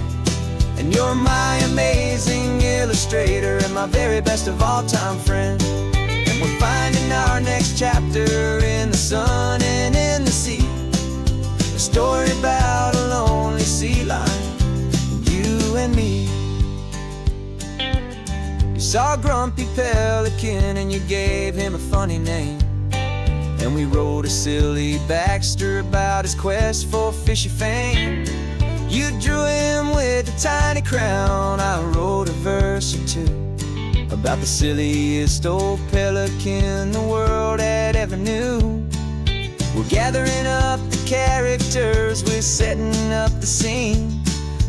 A: and you're my amazing illustrator and my very best of all time friend. And we're finding our next chapter in the sun and in the sea, a story about a lonely sea lion, you and me. You saw a grumpy pelican and you gave him a funny name, and we wrote a silly Baxter about his quest for fishy fame. You drew him with a tiny crown, I wrote a verse or two about the silliest old pelican the world had ever knew. We're gathering up the characters, we're setting up the scene,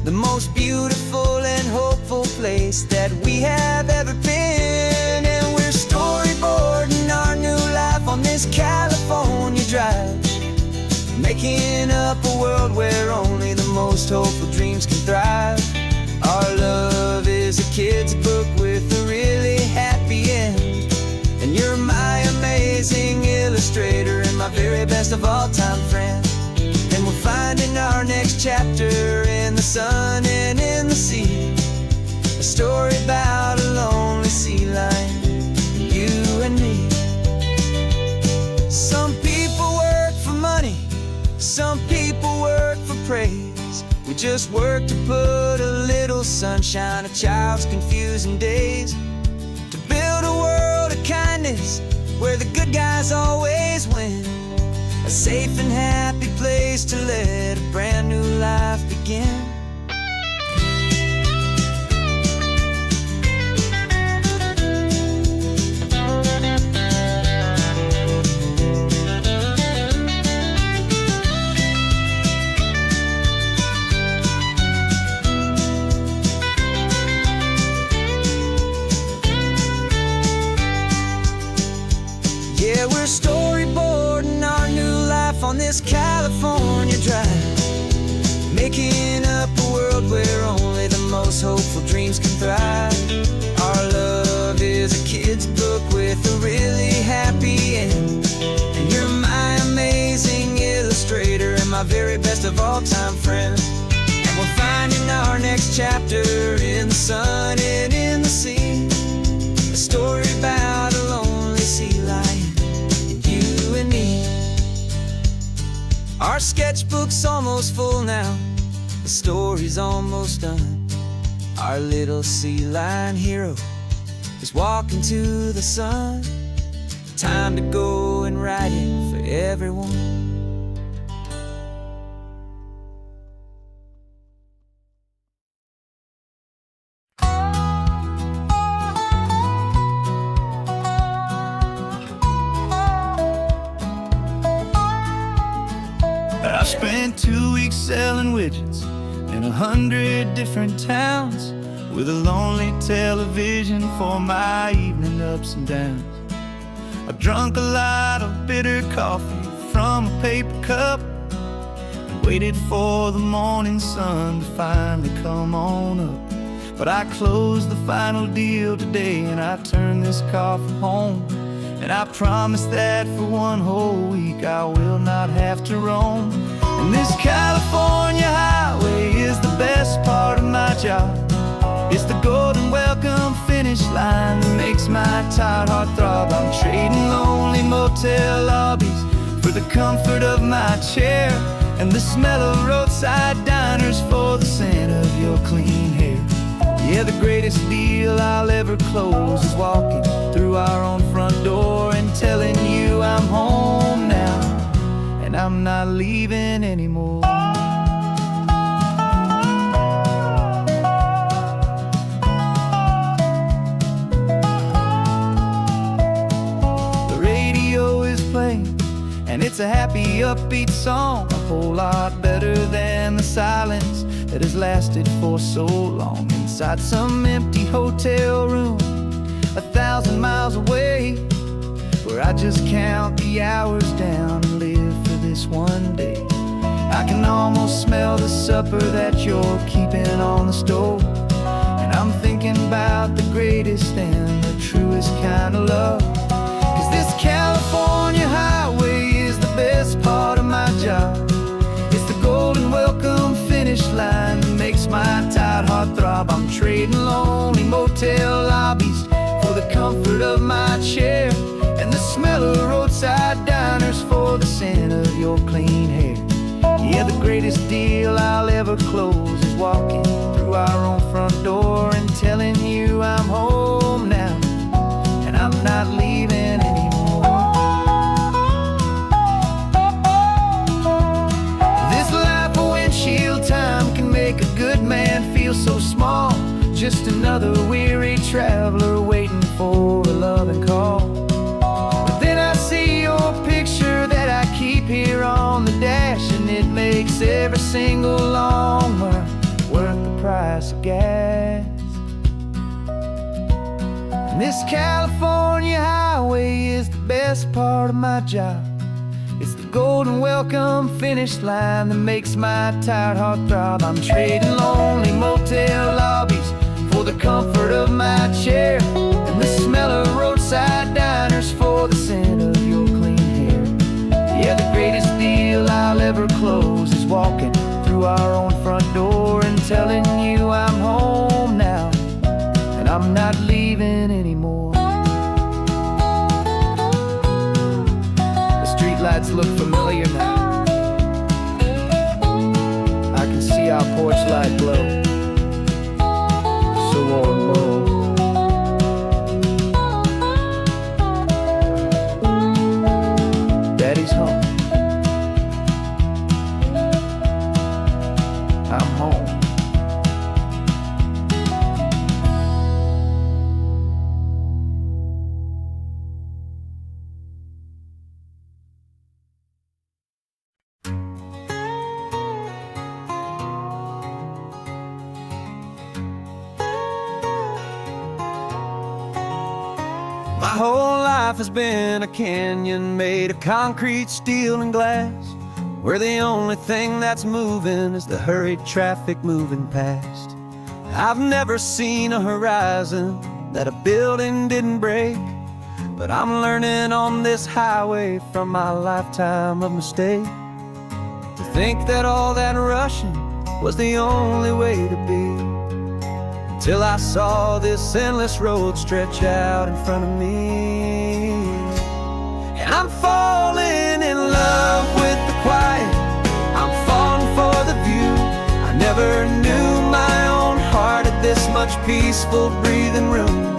A: the most beautiful and hopeful place that we have ever been. And we're storyboarding our new life on this California drive, making up a world where only the most hopeful dreams can thrive. Our love is a kid's book with a really happy end, and you're my amazing illustrator and my very best of all-time friend. And we're finding our next chapter in the sun and in the sea, a story about a lonely sea lion, you and me. Some people work for money, some people work for praise. We just work to put a little sunshine in a child's confusing days, to build a world of kindness where the good guys always win, a safe and happy place to let a brand new life begin. Yeah, we're storyboarding our new life on this California drive, making up a world where only the most hopeful dreams can thrive. Our love is a kid's book with a really happy end, and you're my amazing illustrator and my very best of all-time friend. And we're finding our next chapter in the sun and in the sea, a story about a lonely sea lion, you and me. Our sketchbook's almost full now, the story's almost done. Our little sea lion hero is walking to the sun. Time to go and write it for everyone.
C: I spent 2 weeks selling widgets in 100 different towns, with a lonely television for my evening ups and downs. I drank a lot of bitter coffee from a paper cup, and waited for the morning sun to finally come on up. But I closed the final deal today, and I turned this car from home. And I promise that for one whole week I will not have to roam. And this California highway is the best part of my job. It's the golden welcome finish line that makes my tired heart throb. I'm trading lonely motel lobbies for the comfort of my chair, and the smell of roadside diners for the scent of your clean hair. Yeah, the greatest deal I'll ever close is walking through our own front door and telling you I'm home now, and I'm not leaving anymore. The radio is playing, and it's a happy, upbeat song, a whole lot better than the silence that has lasted for so long. Inside some empty hotel room 1,000 miles away, where I just count the hours down and live for this one day. I can almost smell the supper that you're keeping on the stove, and I'm thinking about the greatest and the truest kind of love. 'Cause this California highway is the best part of my job. It's the golden welcome finish line that makes my tired heart throb. I'm trading lonely motel lobbies for the comfort of my chair, and the smell of roadside diners for the scent of your clean hair. Yeah, the greatest deal I'll ever close is walking through our own front door and telling you I'm home now, and I'm not leaving anymore. This life of windshield time can make a good man feel so small, just another weary traveler waiting
A: single long mile worth the price of gas. And this California highway is the best part of my job. It's the golden welcome finish line that makes my tired heart throb. I'm trading lonely motel lobbies for the comfort of my chair, and the smell of roadside diners for the scent of your clean hair. Yeah, the greatest deal I'll ever close is walking through our own front door and telling you I'm home now, and I'm not leaving anymore. The streetlights look familiar now. I can see our porch light glow, so warm, bold. Daddy's home. I'm home. My whole life has been a canyon made of concrete, steel, and glass, where the only thing that's moving is the hurried traffic moving past. I've never seen a horizon that a building didn't break, but I'm learning on this highway from my lifetime of mistake to think that all that rushing was the only way to be. Till I saw this endless road stretch out in front of me. And I'm falling in love with the quiet, I'm falling for the view. I never knew my own heart had this much peaceful breathing room.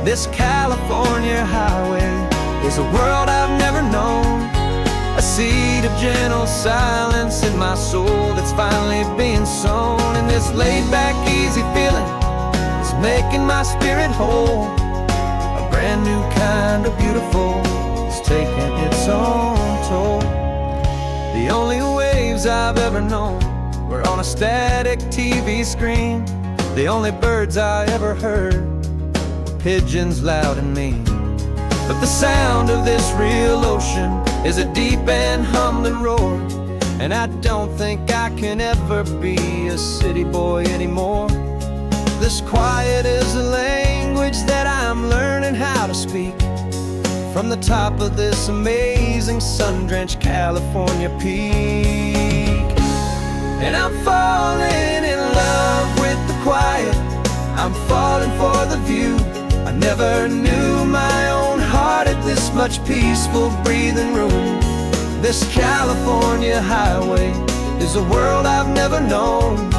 A: This California highway is a world I've never known, a seed of gentle silence in my soul that's finally being sown. And this laid-back, easy feeling making my spirit whole. A brand new kind of beautiful is taking its own toll. The only waves I've ever known were on a static TV screen. The only birds I ever heard were pigeons loud and mean. But the sound of this real ocean is a deep and humbling roar, and I don't think I can ever be a city boy anymore. This quiet is a language that I'm learning how to speak from the top of this amazing sun-drenched California peak. And I'm falling in love with the quiet, I'm falling for the view. I never knew my own heart had this much peaceful breathing room. This California highway is a world I've never known,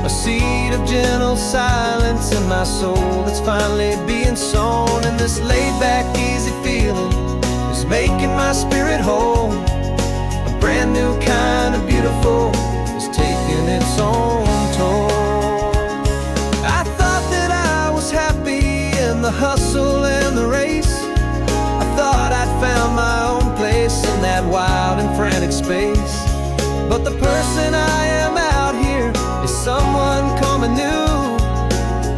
A: a seed of gentle silence in my soul that's finally being sown. And this laid-back, easy feeling is making my spirit whole. A brand new kind of beautiful is taking its own toll. I thought that I was happy in the hustle and the race. I thought I'd found my own place in that wild and frantic space. But the person I am out here is someone coming new,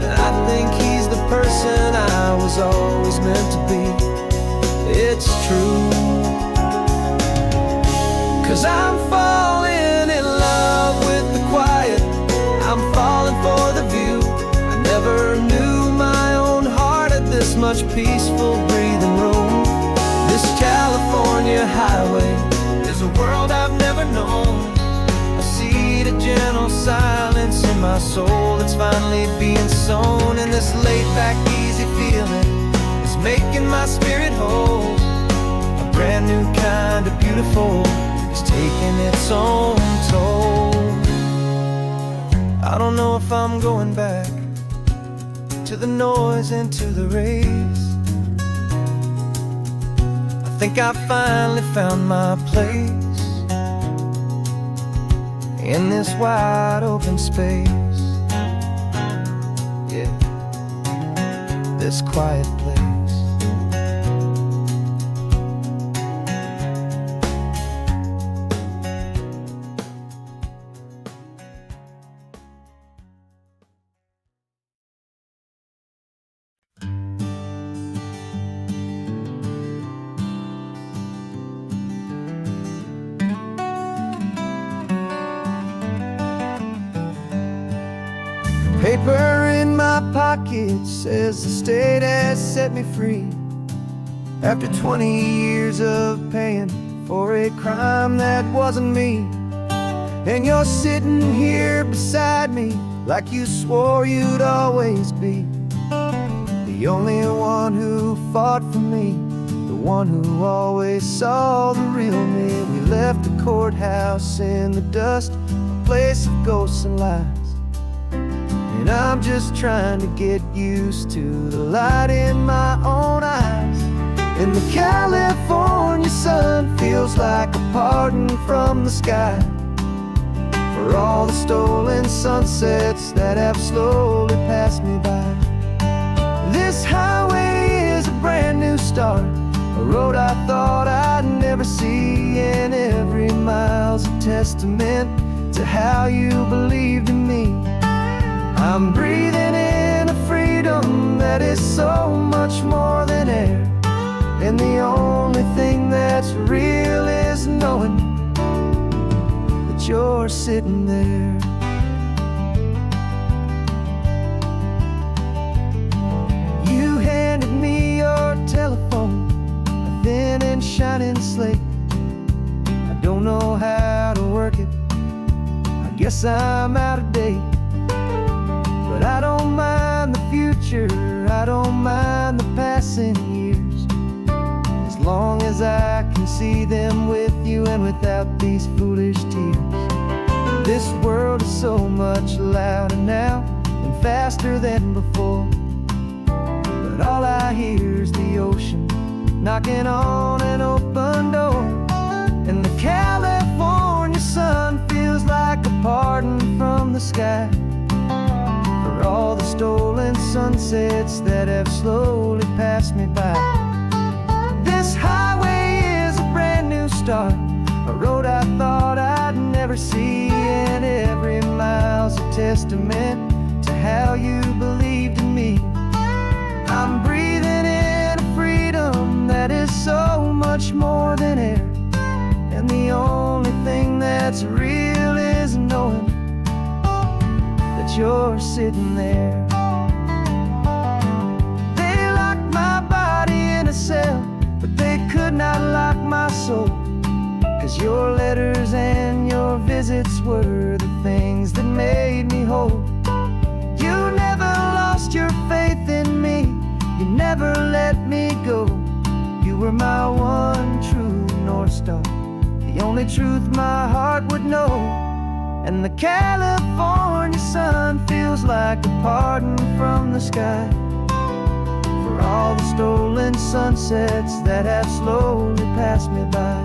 A: and I think he's the person I was always meant to be. It's true, 'cause I'm falling in love with the quiet, I'm falling for the view. I never knew my own heart had this much peaceful breathing room. This California highway is a world I've never known, a seed of gentle silence in my soul that's finally being sown. And this laid-back, easy feeling is making my spirit whole. A brand new kind of beautiful is taking its own toll. I don't know if I'm going back to the noise and to the race. I think I finally found my place in this wide open space. Yeah, this quiet place.
B: Paper in my pocket says the state has set me free after 20 years of paying for a crime that wasn't me. And you're sitting here beside me like you swore you'd always be the only one who fought for me, the one who always saw the real me. We left the courthouse in the dust, a place of ghosts and lies. And I'm just trying to get used to the light in my own eyes. And the California sun feels like a pardon from the sky for all the stolen sunsets that have slowly passed me by. This highway is a brand new start, a road I thought I'd never see, and every mile's a testament to how you believed in me. I'm breathing in a freedom that is so much more than air, and the only thing that's real is knowing that you're sitting there. You handed me your telephone, a thin and shining slate. I don't know how to work it, I guess I'm out of date. But I don't mind the future, I don't mind the passing years, as long as I can see them with you and without these foolish tears. This world is so much louder now and faster than before, but all I hear is the ocean knocking on an open door. And the California sun feels like a pardon from the sky for all the stolen sunsets that have slowly passed me by. This highway is a brand new start, a road I thought I'd never see, and every mile's a testament to how you believed in me. I'm breathing in a freedom that is so much more than air, and the only thing that's real is knowing that you're sitting there. They locked my body in a cell, but they could not lock my soul, 'cause your letters and your visits were the things that made me whole. You never lost your faith in me, you never let me go. You were my one true North Star, the only truth my heart would know. And the California sun feels like a pardon from the sky for all the stolen sunsets that have slowly passed me by.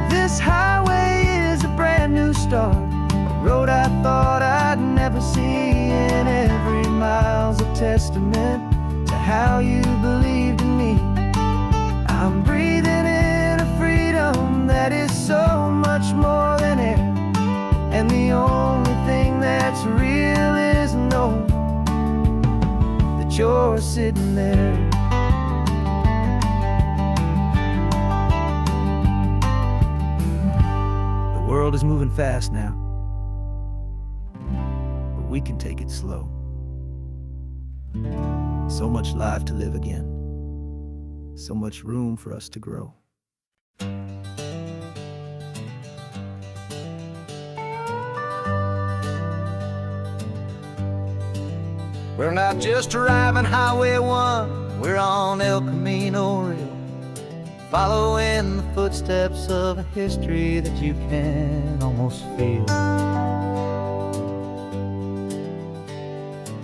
B: This highway is a brand new start, a road I thought I'd never see, and every mile's a testament to how you believed in me. I'm breathing in a freedom that is so much more than air, and the only thing that's real is knowing that you're sitting there. The world is moving fast now, but we can take it slow. So much life to live again, so much room for us to grow. We're not just driving Highway 1, we're on El Camino Real, following the footsteps of a history that you can almost feel.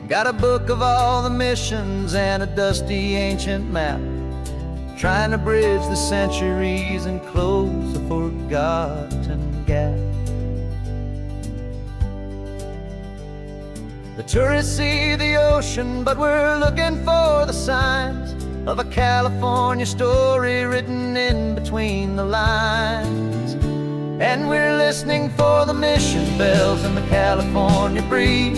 B: Got a book of all the missions and a dusty ancient map, trying to bridge the centuries and close a forgotten gap. The tourists see the ocean, but we're looking for the signs of a California story written in between the lines. And we're listening for the mission bells in the California breeze,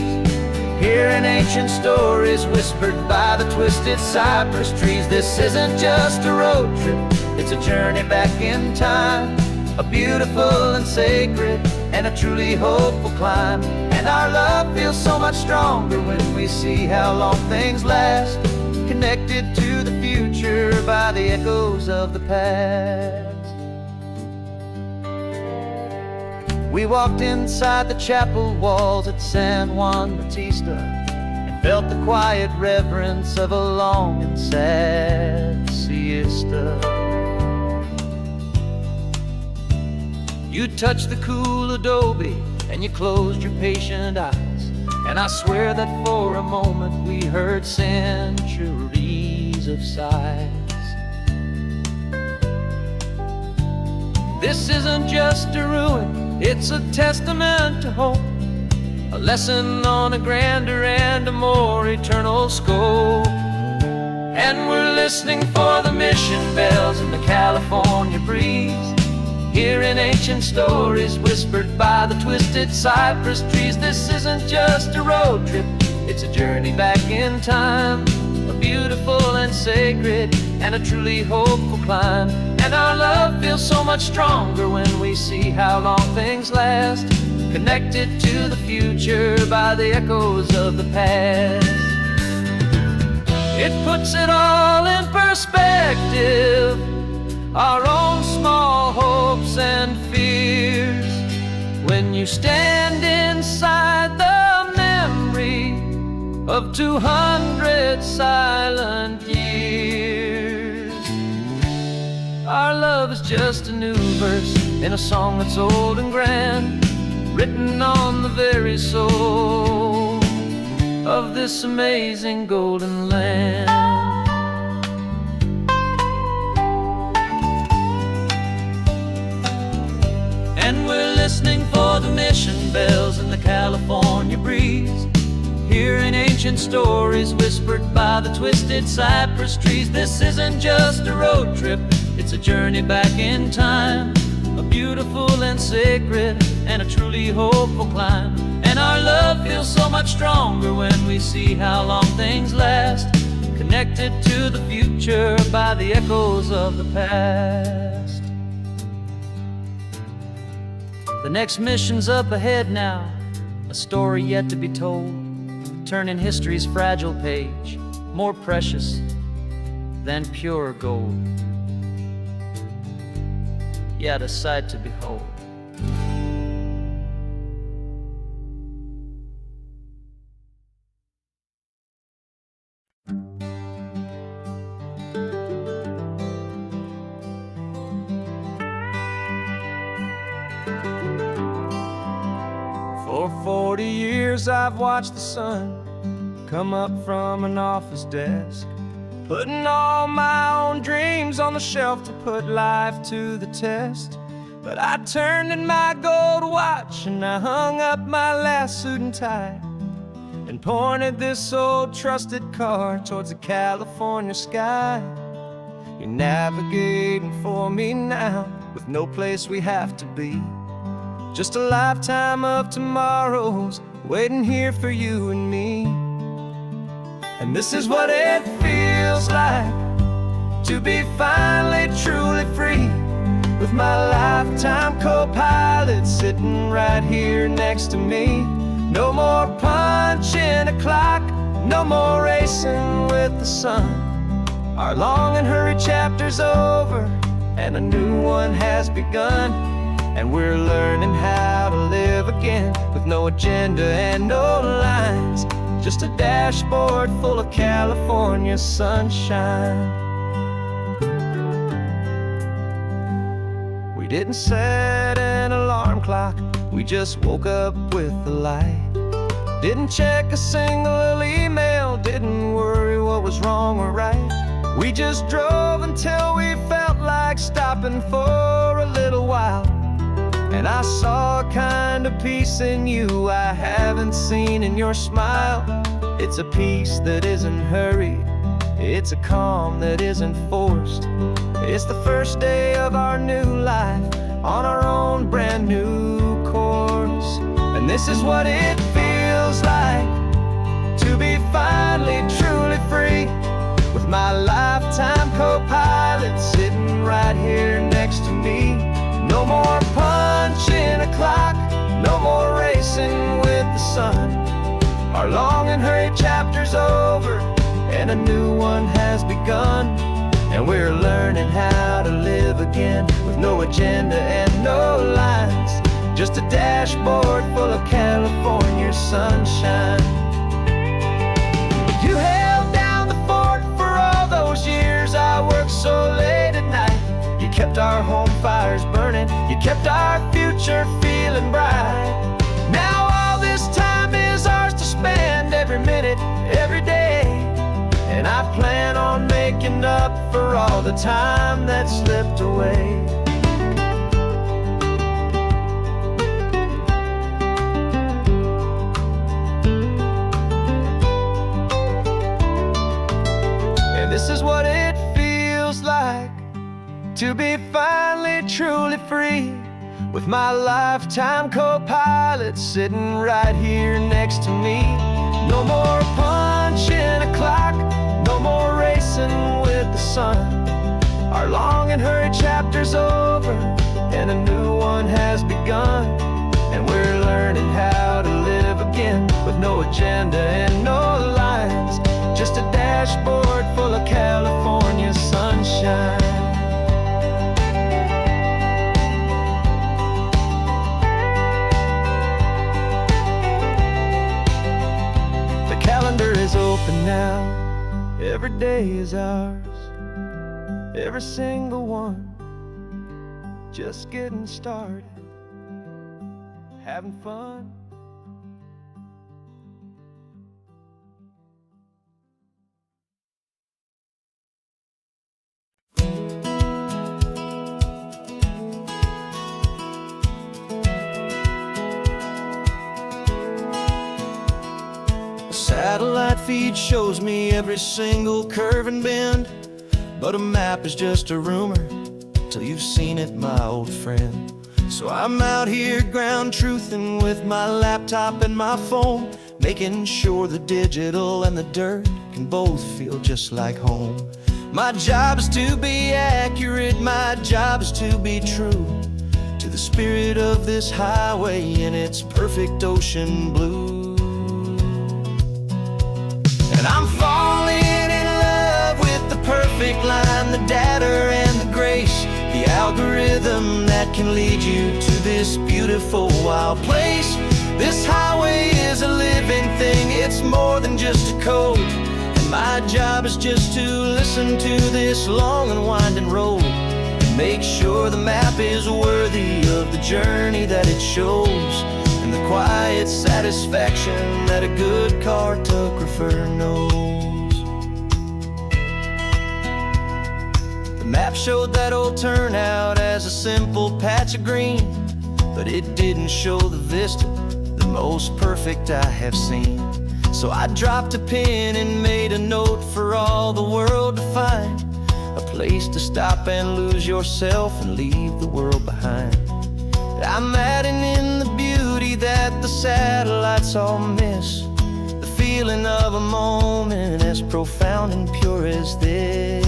B: hearing ancient stories whispered by the twisted cypress trees. This isn't just a road trip, it's a journey back in time, a beautiful and sacred and a truly hopeful climb. And
C: our love feels so much stronger when we see how long things last, connected to the future by the echoes of the past. We walked inside the chapel walls at San Juan Bautista and felt the quiet reverence of a long and sad siesta. You touched the cool adobe and you closed your patient eyes, and I swear that for a moment we heard centuries of sighs. This isn't just a ruin, it's a testament to hope, a lesson on a grander and a more eternal scope. And we're listening for the mission bells in the California breeze, hearing ancient stories whispered by the twisted cypress trees. This isn't just a road trip, it's a journey back in time, a beautiful and sacred and a truly hopeful climb. And our love feels so much stronger when we see how long things last, connected to the future by the echoes of the past. It puts it all in perspective, our own small hopes and fears, when you stand inside the memory of 200 silent years. Our love is just a new verse in a song that's old and grand, written on the very soul of this amazing golden land. And we're listening for the mission bells in the California breeze, hearing ancient stories whispered by the twisted cypress trees. This isn't just a road trip, it's a journey back in time, a beautiful and sacred and a truly hopeful climb. And our love feels so much stronger when we see how long things last, connected to the future by the echoes of the past. The next mission's up ahead now, a story yet to be told, turning history's fragile page more precious than pure gold. Yet a sight to behold. For 40 years I've watched the sun come up from an office desk, putting all my own dreams on the shelf to put life to the test. But I turned in my gold watch and I hung up my last suit and tie, and pointed this old trusted car towards the California sky. You're navigating for me now with no place we have to be, just a lifetime of tomorrows waiting here for you and me. And this is what it feels like to be finally truly free, with my lifetime co-pilot sitting right here next to me. No more punching a clock, no more racing with the sun. Our long and hurried chapter's over and a new one has begun, and we're learning how to live again with no agenda and no lines, just a dashboard full of California sunshine. We didn't set an alarm clock, we just woke up with the light. Didn't check a single email, didn't worry what was wrong or right. We just drove until we felt like stopping for a little while. And I saw a kind of peace in you I haven't seen in your smile. It's a peace that isn't hurried, it's a calm that isn't forced. It's the first day of our new life on our own brand new course. And this is what it feels like to be finally truly free, with my lifetime co-pilot sitting right here next to me. No more punching a clock, no more racing with the sun.
B: Our long and hurried chapter's over, and a new one has begun. And we're learning how to live again, with no agenda and no lines, just a dashboard full of California sunshine. You held down the fort for all those years I worked so late at night. You kept our home fires burning, you kept our future feeling bright. Now all this time is ours to spend, every minute, every day. And I plan on making up for all the time that slipped away. And this is what it feels like to be finally truly free, with my lifetime co-pilot sitting right here next to me. No more punching a clock, no more racing with the sun. Our long and hurried chapter's over, and a new one has begun. And we're learning how to live again, with no agenda and no lines, just a dashboard full of California sunshine. Calendar is open now, every day is ours, every single one, just getting started, having fun.
C: Satellite feed shows me every single curve and bend, but a map is just a rumor till you've seen it, my old friend. So I'm out here ground truthing with my laptop and my phone, making sure the digital and the dirt can both feel just like home. My job is to be accurate, my job is to be true to the spirit of this highway in its perfect ocean blue. And I'm falling in love with the perfect line, the data and the grace, the algorithm that can lead you to this beautiful wild place. This highway is a living thing, it's more than just a code. And my job is just to listen to this long and winding road, and make sure the map is worthy of the journey that it shows, and the quiet satisfaction that a good cartographer knows. The map showed that old turnout as a simple patch of green, but it didn't show the vista, the most perfect I have seen. So I dropped a pin and made a note for all the world to find, a place to stop and lose yourself and leave the world behind. I'm adding in the beauty that the satellites all miss, the feeling of a moment as profound and pure as this.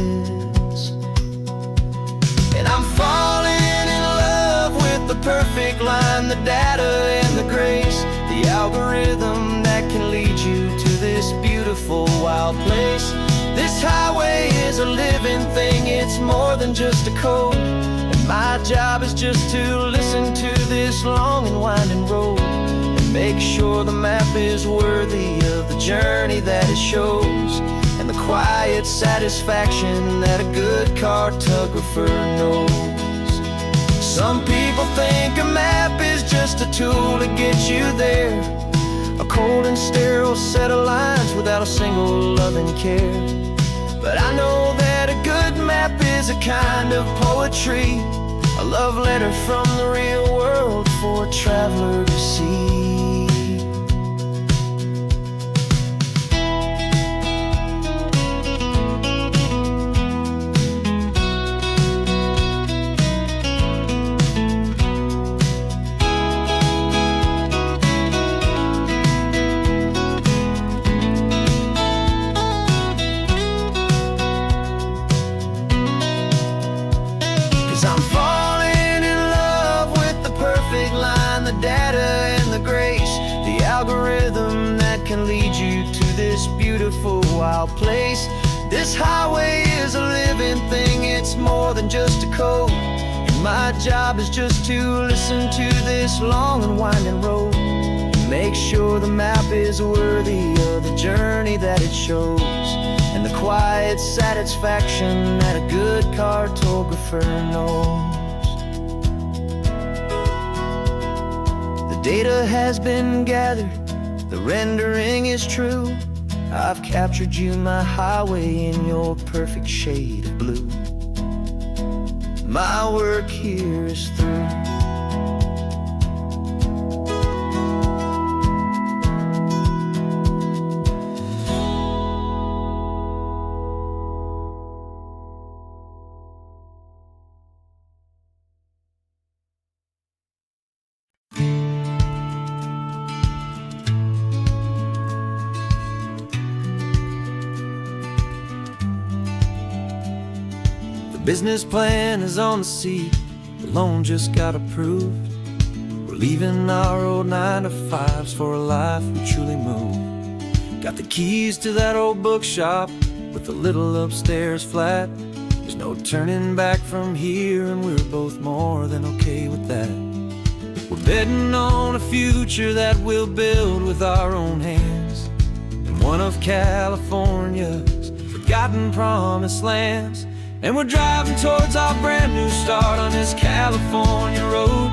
C: And I'm falling in love with the perfect line, the data and the grace, the algorithm that can lead you to this beautiful wild place. This highway is a living thing, it's more than just a code. My job is just to listen to this long and winding road, and make sure the map is worthy of the journey that it shows, and the quiet satisfaction that a good cartographer knows. Some people think a map is just a tool to get you there, a cold and sterile set of lines without a single loving care. But I know that a good map is a kind of poetry, a love letter from the real world for a traveler to see.
B: can lead you to this beautiful wild place. This highway is a living thing, it's more than just a code. And my job is just to listen to this long and winding road, and make sure the map is worthy of the journey that it shows, and the quiet satisfaction that a good cartographer knows. The data has been gathered, the rendering is true. I've captured you, my highway, in your perfect shade of blue. My work here is through.
C: Business plan is on the seat, the loan just got approved. We're leaving our old 9-to-5s for a life we truly move. Got the keys to that old bookshop with the little upstairs flat. There's no turning back from here, and we're both more than okay with that. We're betting on a future that we'll build with our own hands, in one of California's forgotten promised lands. And we're driving towards our brand new start on this California road,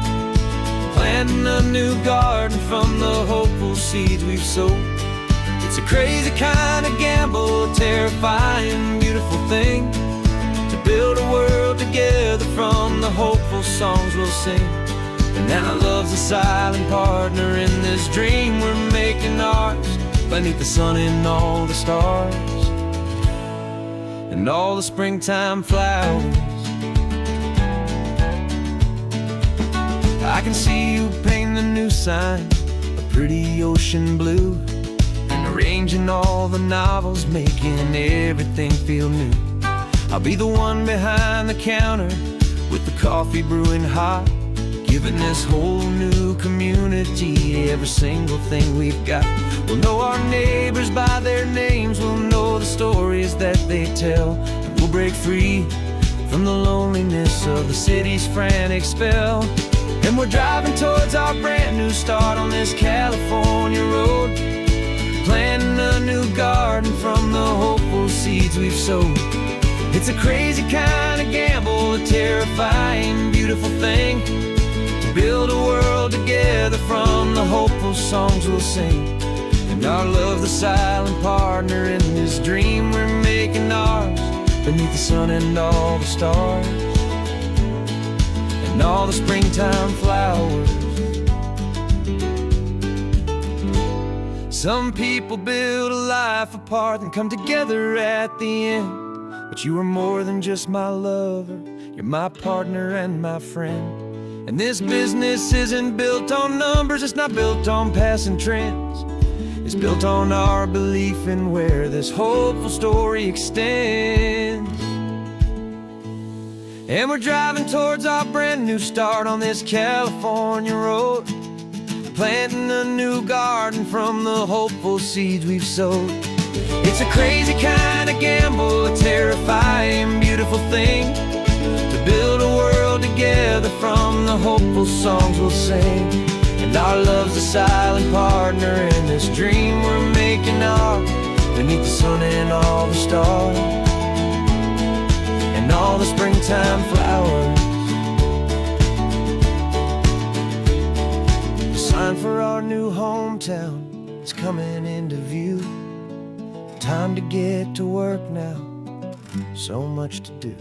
C: planting a new garden from the hopeful seeds we've sowed. It's a crazy kind of gamble, a terrifying, beautiful thing, to build a world together from the hopeful songs we'll sing. And now love's a silent partner in this dream we're making ours, beneath the sun and all the stars and all the springtime flowers. I can see you painting the new sign a pretty ocean blue, and arranging all the novels, making everything feel new. I'll be the one behind the counter with the coffee brewing hot, giving this whole new community every single thing we've got. We'll know our neighbors by their names, we'll know the stories that they tell, and we'll break free from the loneliness of the city's frantic spell. And we're driving towards our brand new start on this California road, planting a new garden from the hopeful seeds we've sowed. It's a crazy kind of gamble, a terrifying, beautiful thing, to build a world together from the hopeful songs we'll sing. And our love, the silent partner in this dream we're making ours, beneath the sun and all the stars and all the springtime flowers. Some people build a life apart and come together at the end, but you are more than just my lover, you're my partner and my friend. And this business isn't built on numbers, it's not built on passing trends. It's built on our belief in where this hopeful story extends. And we're driving towards our brand new start on this California road, planting a new garden from the hopeful seeds we've sowed. It's a crazy kind of gamble, a terrifying, beautiful thing, to build a world together from the hopeful songs we'll sing. And our love's a silent partner in this dream we're making ours, beneath the sun and all the stars and all the springtime flowers. The sign for our new hometown is coming into view. Time to get to work now, so much to do.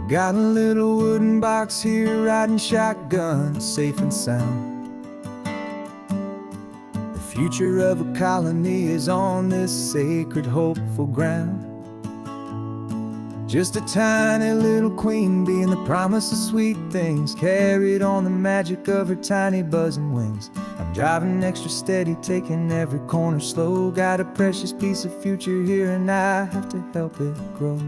A: Got a little wooden box here, riding shotgun, safe and sound. The future of a colony is on this sacred, hopeful ground. Just a tiny little queen bee and the promise of sweet things, carried on the magic of her tiny buzzing wings. I'm driving extra steady, taking every corner slow. Got a precious piece of future here and I have to help it grow.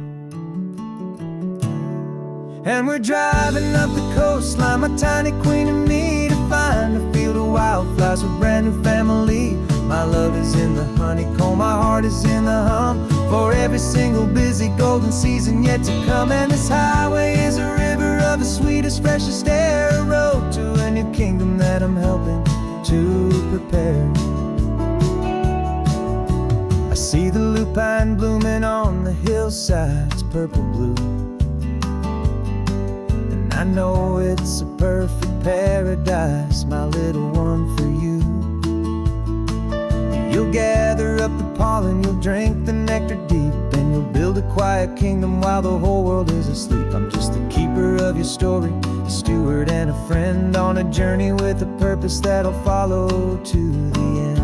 A: And we're driving up the coastline, my tiny queen and me, to find a field of wildflowers, a brand new family. My love is in the honeycomb, my heart is in the hum, for every single busy golden season yet to come. And this highway is a river of the sweetest, freshest air, a road to a new kingdom that I'm helping to prepare. I see the lupine blooming on the hillsides, purple blue, and I know it's a perfect paradise, my little one, for you. You'll gather up the pollen, you'll drink the nectar deep, and you'll build a quiet kingdom while the whole world is asleep. I'm just the keeper of your story, a steward and a friend, on a journey with a purpose that'll follow to the end.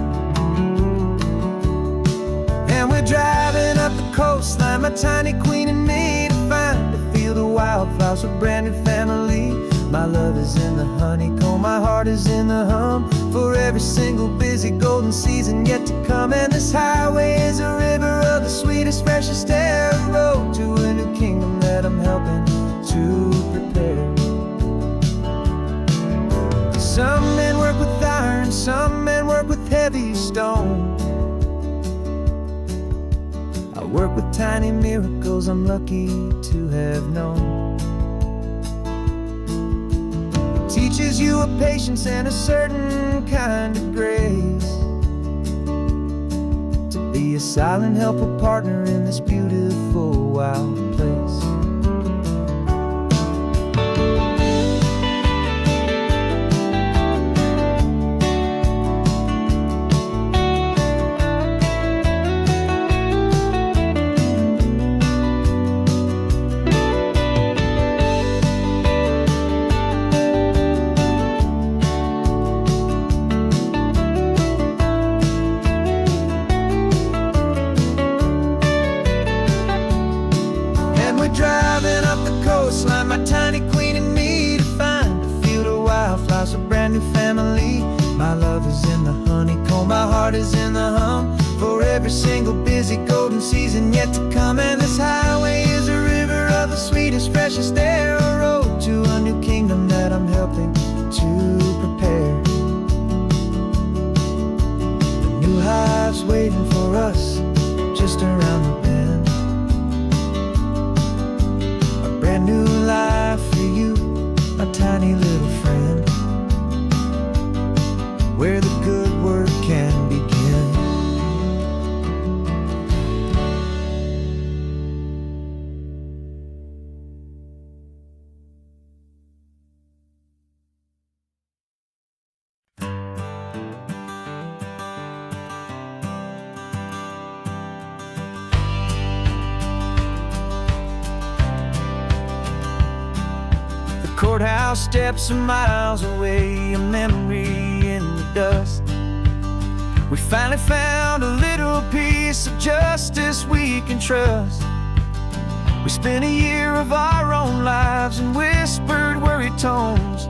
A: And we're driving up the coastline, my tiny queen and me, to find a field of wildflowers, a brand new family. My love is in the honeycomb, my heart is in the hum, for every single busy golden season yet to come. And this highway is a river of the sweetest, freshest air, a road to a new kingdom that I'm helping to prepare. Some men work with iron, some men work with heavy stone. I work with tiny miracles I'm lucky to have known. Teaches you a patience and a certain kind of grace, to be a silent, helpful partner in this beautiful, wild place. Driving up the coastline, my tiny queen and me, to find a field of wildflowers, a brand new family. My love is in the honeycomb, my heart is in the hum, for every single busy golden season yet to come. And this highway is a river of the sweetest, freshest air, a road to a new kingdom that I'm helping to prepare. The new hive's waiting for us just around the bend. Brand new life for you, my tiny little friend, where the good work can begin. Courthouse steps are miles away, a memory in the dust. We finally found a little piece of justice we can trust. We spent a year of our own lives in whispered, worried tones,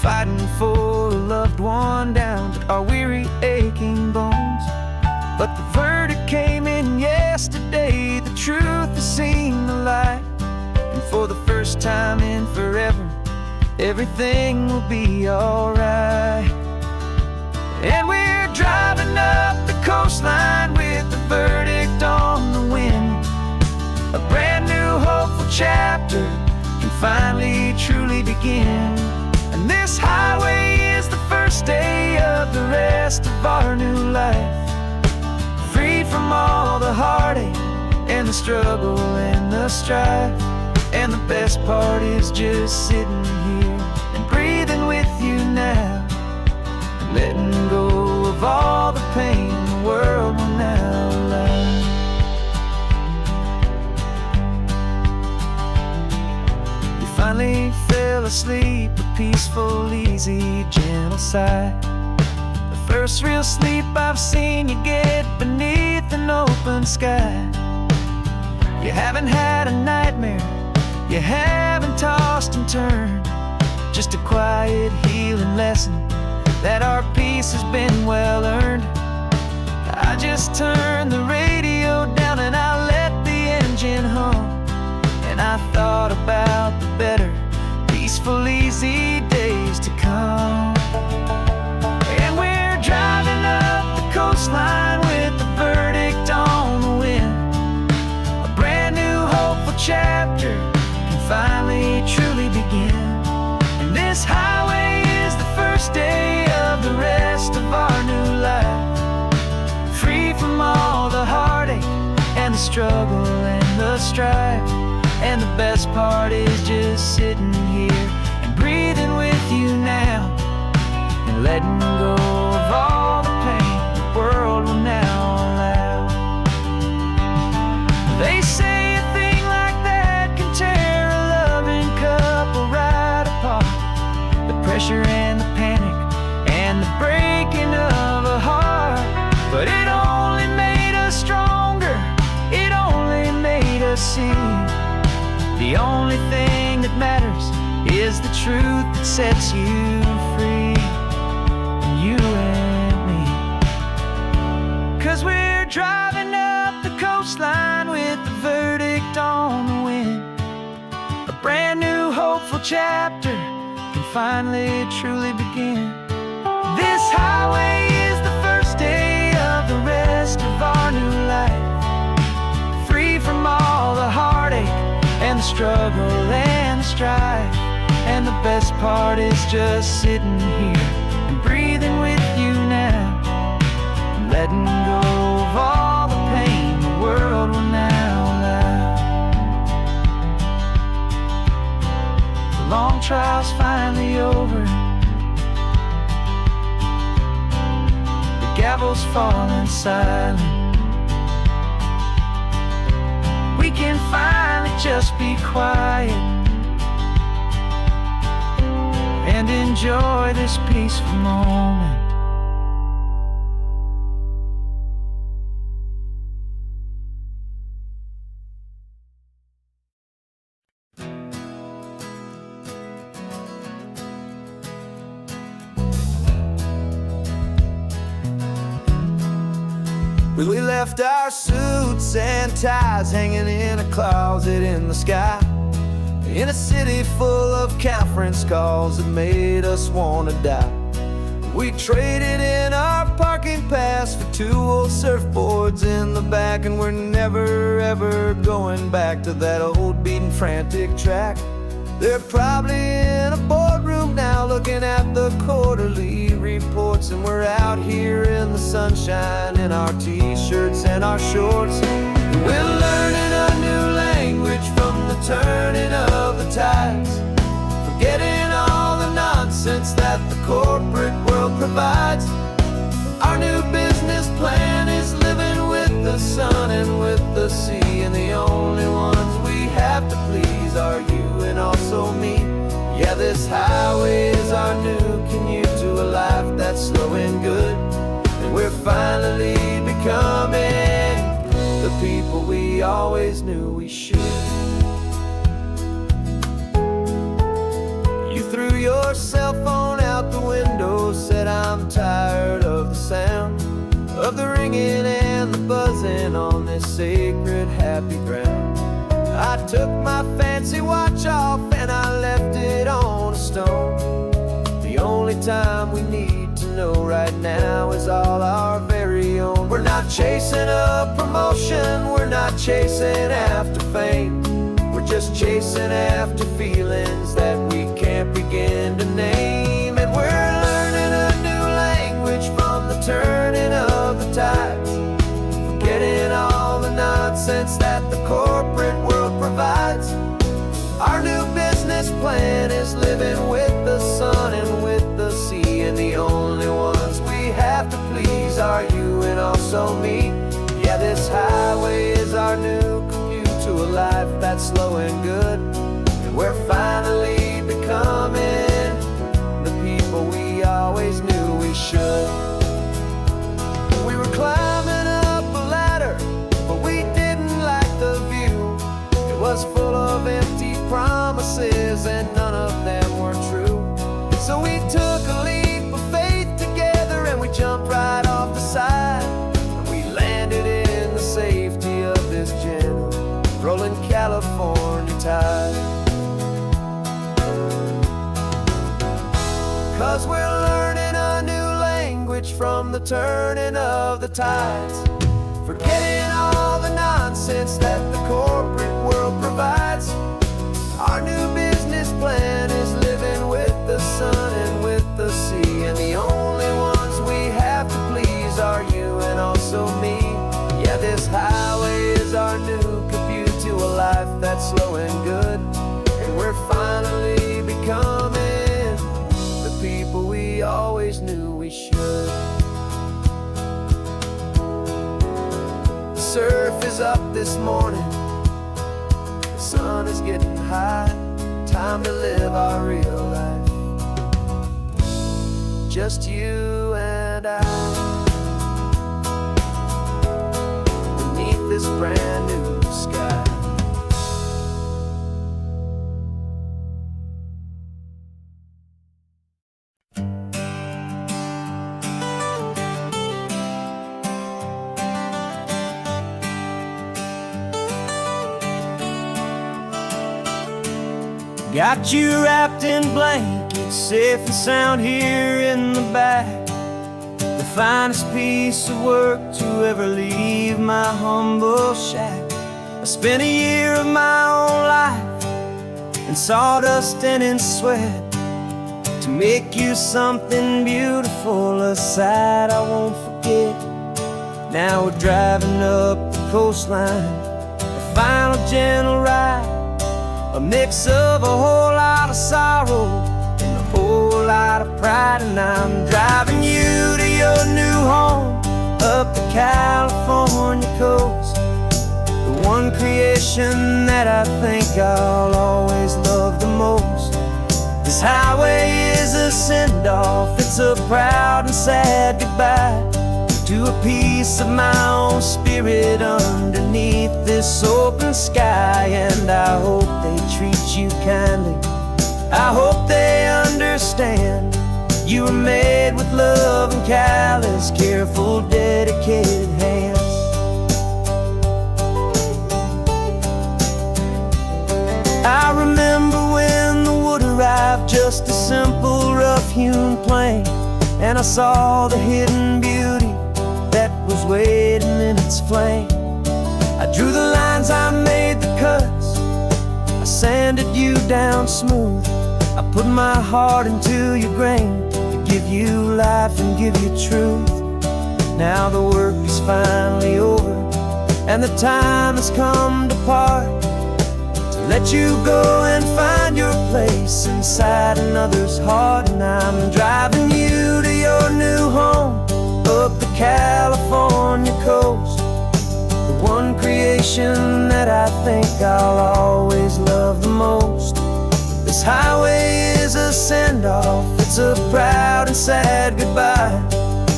A: fighting for a loved one down to our weary, aching bones. But the verdict came in yesterday, the truth has seen the light. And for the first time in forever, everything will be alright. And we're driving up the coastline with the verdict on the wind. A brand new hopeful chapter can finally truly begin. And this highway is the first day of the rest of our new life, free from all the heartache and the struggle and the strife. And the best part is just sitting here and breathing with you now, and letting go of all the pain the world will now allow. You finally fell asleep, a peaceful, easy, gentle sigh. The first real sleep I've seen you get beneath an open sky. You haven't had a nightmare, you haven't tossed and turned, just a quiet healing lesson that our peace has been well earned. I just turned the radio down and I let the engine hum, and I thought about the better, peaceful, easy days to come. And we're driving up the coastline with the verdict on the wind. A brand new hopeful chapter can finally truly begin. And this highway is the first day of the rest of our new life, free from all the heartache and the struggle and the strife. And the best part is just sitting here and breathing with you now, and letting go of all the pain the world will now allow. They say a thing like that can tear a loving couple right apart. The pressure and the panic and the breaking of a heart. But it only made us stronger, it only made us see the only thing that matters is the truth that sets you free, you and me. 'Cause we're driving up the coastline with the verdict on the wind. A brand new hopeful chapter can finally truly begin. This highway is the first day of the rest of our new life, free from all the heartache and the struggle and the strife. And the best part is just sitting here and breathing with you now, and letting go of all the pain the world will now allow. The long trial's finally over, the gavel's falling silent. We can finally just be quiet and enjoy this peaceful moment.
B: We left our suits and ties hanging in a closet in the sky, in a city full of conference calls that made us want to die. We traded in our parking pass for 2 old surfboards in the back, and we're never ever going back to that old beaten frantic track. They're probably in a boardroom now looking at the quarterly reports, and we're out here in the sunshine in our t-shirts and our shorts. We're learning a new language from the turning of the tides, forgetting all the nonsense that the corporate world provides. Our new business plan is living with the sun and with the sea, and the only ones we have to please are you and also me. Yeah, this highway is our new commute to a life that's slow and good, and we're finally becoming the people we always knew we should. You threw your cell phone out the window, said I'm tired of the sound of the ringing and the buzzing on this sacred happy ground. I took my fancy watch off and I left it on a stone. The only time we need to know right now is all our very own. We're not chasing a promotion, we're not chasing after fame, we're just chasing after feelings that we can't begin to name. And we're learning a new language from the turning of the tides, forgetting all the nonsense that the corporate world provides. Our new business plan is living with the sun and with the sea, and the only ones we have to please are you and also me. Yeah, this highway is our new commute to a life that's slow and good, and we're finally becoming the people we always knew we should. 'cause we're learning a new language from the turning of the tides, forgetting all the nonsense that the corporate world provides. Our new business plan is living with the sun and with the sea, and the only ones we have to please are you and also me. Yeah, this highway is our new commute to a life that's slow and good, and we're finally becoming the people we always knew we should. The surf is up this morning, the sun is getting high, time to live our real life, just you and I, beneath this brand new sky.
C: Got you wrapped in blankets, safe and sound here in the back. The finest piece of work to ever leave my humble shack. I spent a year of my own life in sawdust and in sweat to make you something beautiful, a sight I won't forget. Now we're driving up the coastline, a final gentle ride, a mix of a whole lot of sorrow and a whole lot of pride. And I'm driving you to your new home up the California coast, the one creation that I think I'll always love the most. This highway is a send-off, it's a proud and sad goodbye to a piece of my own spirit underneath this open sky. And I hope they treat you kindly, I hope they understand you were made with love and callous, careful, dedicated hands. I remember when the wood arrived, just a simple rough-hewn plank, and I saw the hidden beauty that was waiting in its flame. I drew the lines, I made the cuts, I sanded you down smooth. I put my heart into your grain to give you life and give you truth. Now the work is finally over, and the time has come to part, to let you go and find your place inside another's heart. And I'm driving you to your new home up the California coast, the one creation that I think I'll always love the most. This highway is a send-off, it's a proud and sad goodbye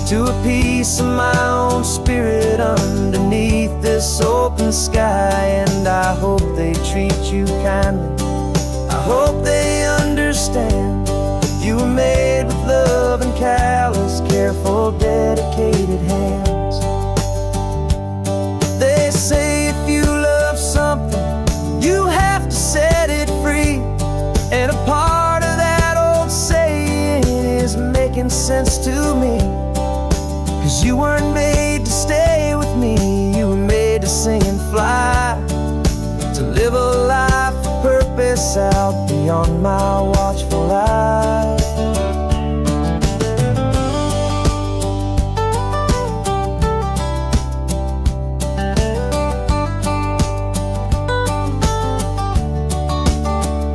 C: to a piece of my own spirit underneath this open sky. And I hope they treat you kindly, I hope they understand you were made with love and callous, careful, dedicated hands. They say if you love something, you have to set it free, and a part of that old saying is making sense to me. 'Cause you weren't made to stay with me, you were made to sing and fly, to live a life of purpose out beyond my watchful eye.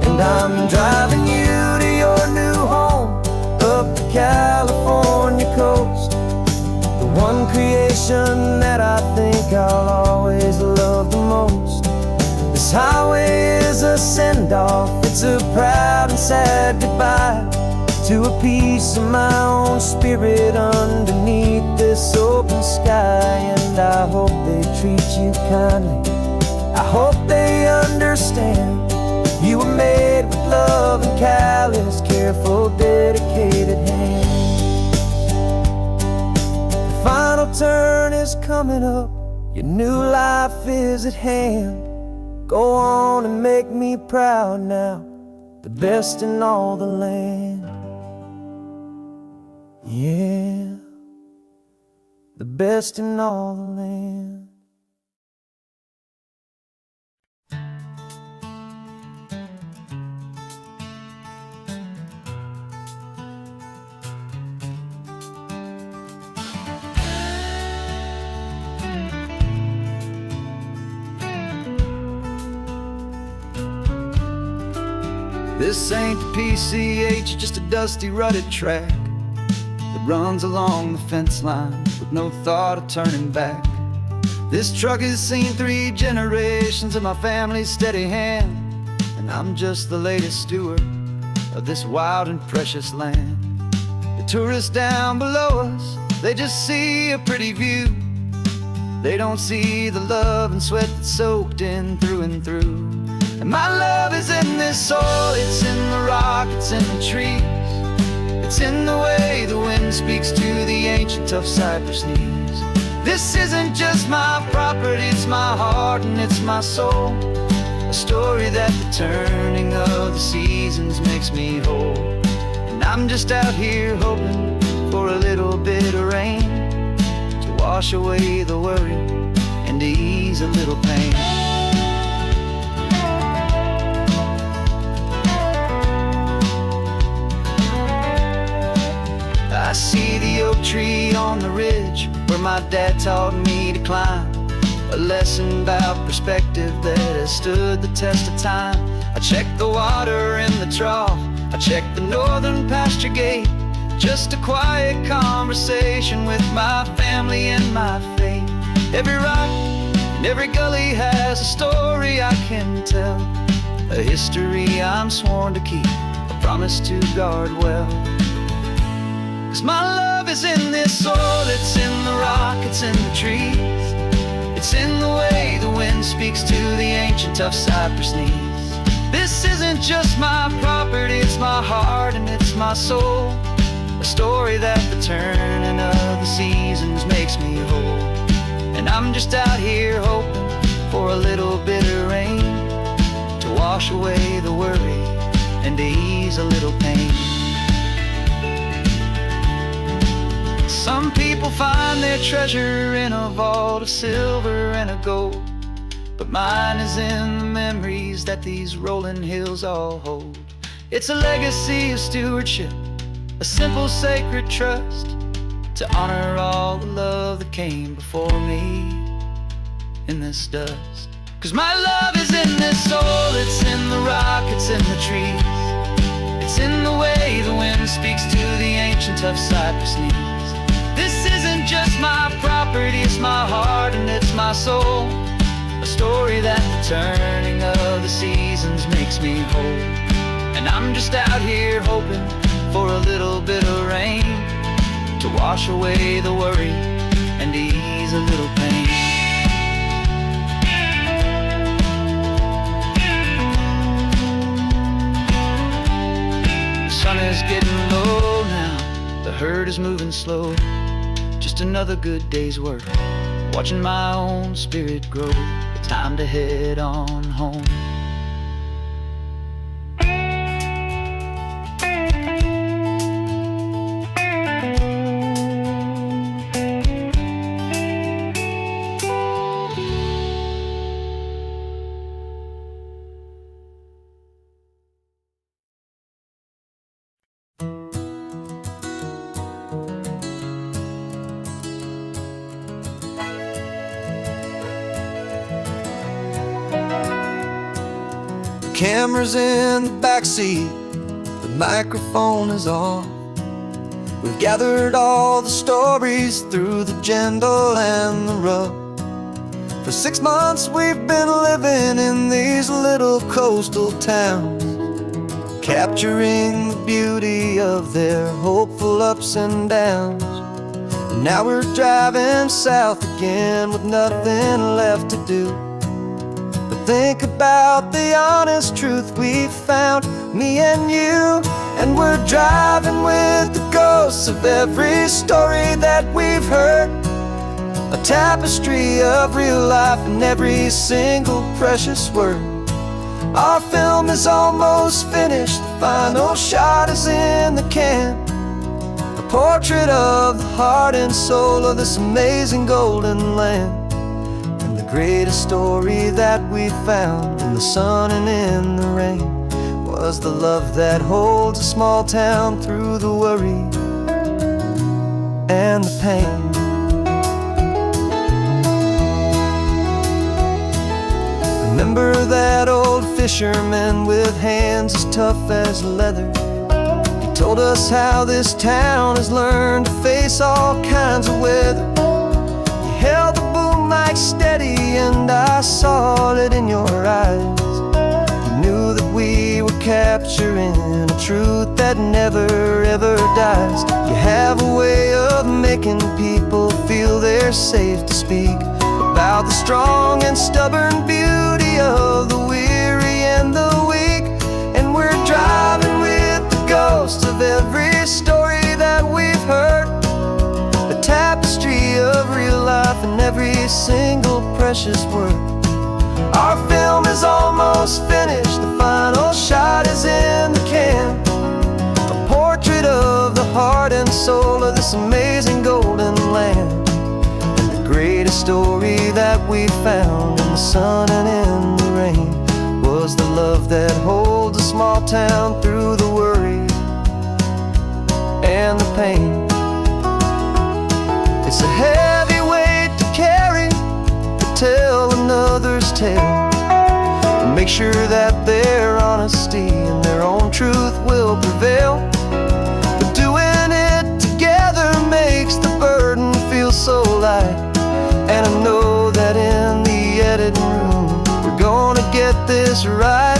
C: And I'm driving you to your new home up the California coast, the one creation that I think I'll always love the most. This highway is a send-off, it's a proud and sad goodbye to a piece of my own spirit underneath this open sky. And I hope they treat you kindly, I hope they understand you were made with love and callous, careful, dedicated hands. The final turn is coming up, your new life is at hand. Go on and make me proud now, the best in all the land.
B: Yeah, the best in all the land.
A: This ain't the PCH, just a dusty, rutted track that runs along the fence line with no thought of turning back. This truck has seen 3 generations of my family's steady hand, and I'm just the latest steward of this wild and precious land. The tourists down below us, they just see a pretty view. They don't see the love and sweat that's soaked in through and through. And my love is in this soil, it's in the rock, it's in the trees. It's in the way the wind speaks to the ancient tough cypress knees. This isn't just my property, it's my heart and it's my soul. A story that the turning of the seasons makes me whole. And I'm just out here hoping for a little bit of rain to wash away the worry and to ease a little pain. I see the oak tree on the ridge where my dad taught me to climb. A lesson about perspective that has stood the test of time. I check the water in the trough, I check the northern pasture gate. Just a quiet conversation with my family and my faith. Every rock and every gully has a story I can tell, a history I'm sworn to keep, a promise to guard well. 'Cause my love is in this soil, it's in the rock, it's in the trees. It's in the way the wind speaks to the ancient tough cypress knees. This isn't just my property, it's my heart and it's my soul. A story that the turning of the seasons makes me whole. And I'm just out here hoping for a little bit of rain to wash away the worry and to ease a little pain. Some people find their treasure in a vault of silver and of gold, but mine is in the memories that these rolling hills all hold. It's a legacy of stewardship, a simple sacred trust, to honor all the love that came before me in this dust. 'Cause my love is in this soil, it's in the rock, it's in the trees. It's in the way the wind speaks to the ancient tough cypress knees. This isn't just my property, it's my heart and it's my soul. A story that the turning of the seasons makes me whole. And I'm just out here hoping for a little bit of rain to wash away the worry and ease a little pain. The sun is getting low now, the herd is moving slow. Just another good day's work, watching my own spirit grow. Time to head on home.
B: Camera's in the backseat, the microphone is on. We've gathered all the stories through the gentle and the rough. For 6 months we've been living in these little coastal towns, capturing the beauty of their hopeful ups and downs. And now we're driving south again with nothing left to do. Think about the honest truth we've found, me and you. And we're driving with the ghosts of every story that we've heard, a tapestry of real life and every single precious word. Our film is almost finished, the final shot is in the can. A portrait of the heart and soul of this amazing golden land. And the greatest story that we found in the sun and in the rain was the love that holds a small town through the worry and the pain. Remember that old fisherman with hands as tough as leather? He told us how this town has learned to face all kinds of weather. You held the boom mic steady and I saw it in your eyes. You knew that we were capturing a truth that never ever dies. You have a way of making people feel they're safe to speak about the strong and stubborn beauty of the weary and the weak. And we're driving with the ghosts of every story that we've heard, a tapestry of real life in every single precious word. Our film is almost finished, the final shot is in the can, a portrait of the heart and soul of this amazing golden land. Greatest story that we found in the sun and in the rain was the love that holds a small town through the worry and the pain. It's a heavy weight to carry, to tell another's tale, and make sure that their honesty and their own truth will prevail. But doing it together makes the burden feel so light. And I know that in the editing room we're gonna get this right.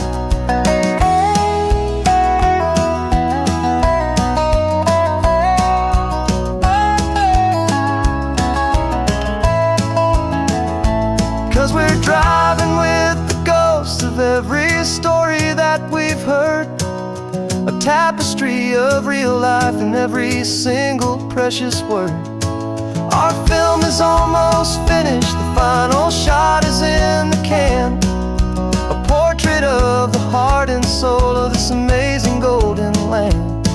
B: 'Cause we're driving with the ghosts of every story that we've heard, a tapestry of real life in every single precious word. Our film is almost finished, the final shot is in the can, a portrait of the heart and soul of this amazing golden land.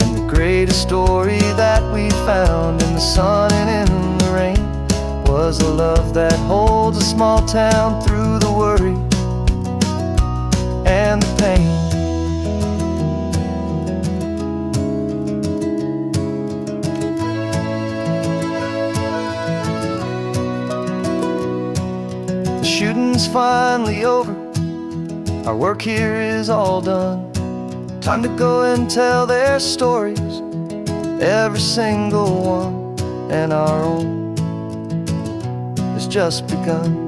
B: And the greatest story that we found in the sun and in the rain was a love that holds a small town through the worry and the pain. Shooting's finally over, our work here is all done. Time to go and tell their stories, every single one, and our own has just begun.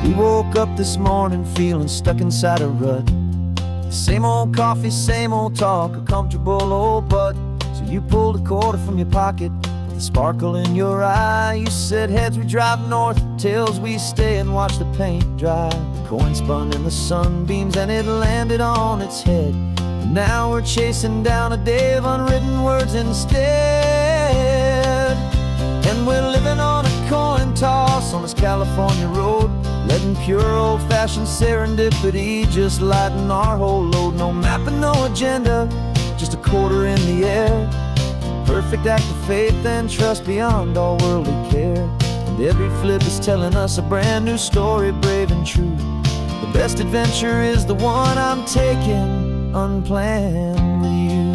B: We woke up this morning feeling stuck inside a rut. Same old coffee, same old talk, a comfortable old butt. So you pulled a quarter from your pocket with a sparkle in your eye. You said heads we drive north, tails we stay and watch the paint dry. The coin spun in the sunbeams and it landed on its head. And now we're chasing down a day of unwritten words instead. And we're living on a coin toss on this California road, letting pure old-fashioned serendipity just lighten our whole load. No map and no agenda, just a quarter in the air. Perfect act of faith and trust beyond all worldly care. And every flip is telling us a brand new story, brave and true. The best adventure is the one I'm taking unplanned with you.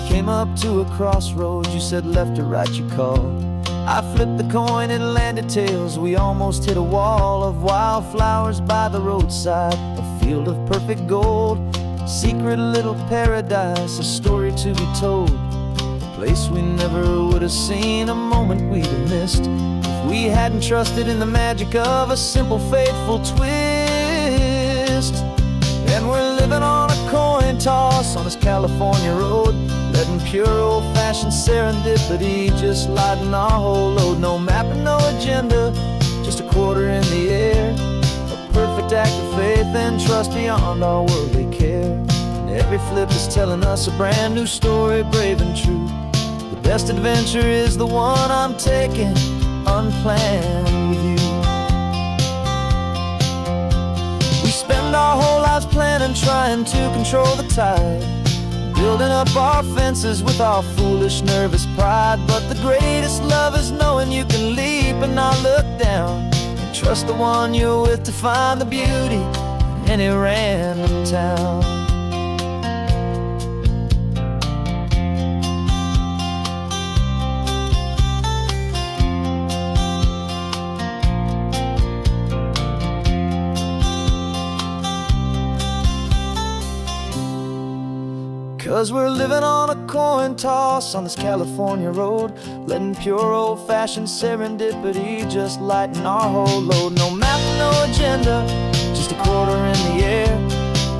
B: Came up to a crossroads, you said left or right you called. I flipped the coin, it landed tails. We almost hit a wall of wildflowers by the roadside, a field of perfect gold, secret little paradise, a story to be told. A place we never would have seen, a moment we'd have missed if we hadn't trusted in the magic of a simple faithful twist. And we're living on a coin toss on this California road, letting pure old-fashioned serendipity just lighten our whole load. No map and no agenda, just a quarter in the air. A perfect act of faith and trust beyond our worldly care. And every flip is telling us a brand new story, brave and true. The best adventure is the one I'm taking, unplanned with you. We spend our whole lives planning, trying to control the tide, building up our fences with our foolish, nervous pride. But the greatest love is knowing you can leap and not look down, and trust the one you're with to find the beauty in any random town. 'Cause we're living on a coin toss on this California road, letting pure old-fashioned serendipity just lighten our whole load. No map, no agenda, just a quarter in the air.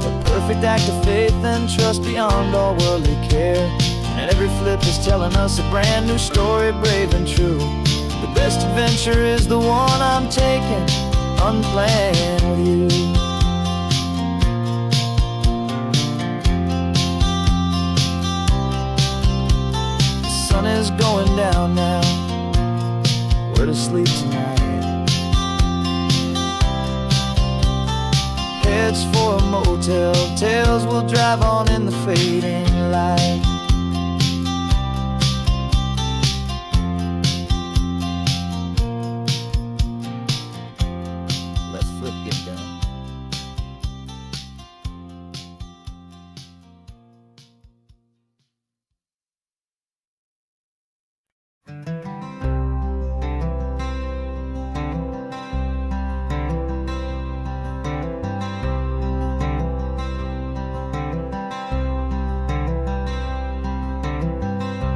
B: A perfect act of faith and trust beyond all worldly care. And every flip is telling us a brand new story, brave and true. The best adventure is the one I'm taking, unplanned with you. The sun is going down now, we're to sleep tonight. Heads for a motel, tails will drive on in the fading light. Let's flip, get down.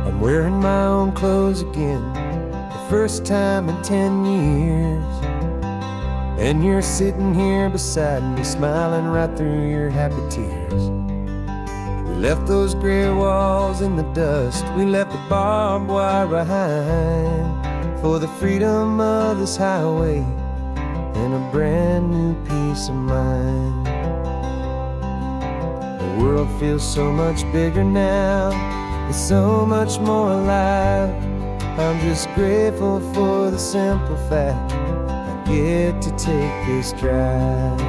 B: I'm wearing my own clothes again, the first time in 10 years. And you're sitting here beside me, smiling right through your happy tears. We left those gray walls in the dust, we left the barbed wire behind, for the freedom of this highway and a brand new peace of mind. The world feels so much bigger now, it's so much more alive. I'm just grateful for the simple fact I get to take this drive.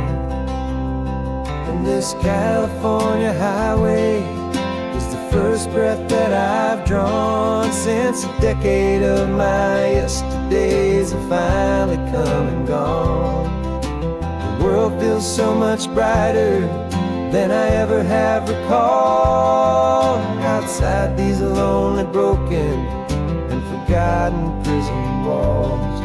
B: And this California highway is the first breath that I've drawn since a decade of my yesterdays have finally come and gone. The world feels so much brighter than I ever have recalled. Outside these lonely, broken, and forgotten prison walls.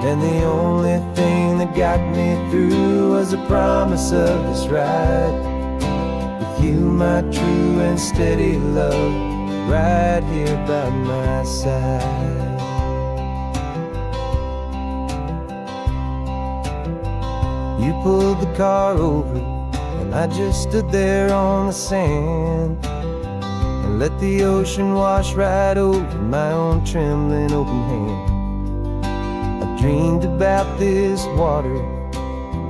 B: And the only thing that got me through was the promise of this ride with you, my true and steady love, right here by my side. You pulled the car over and I just stood there on the sand and let the ocean wash right over my own trembling open hand. I dreamed about this water,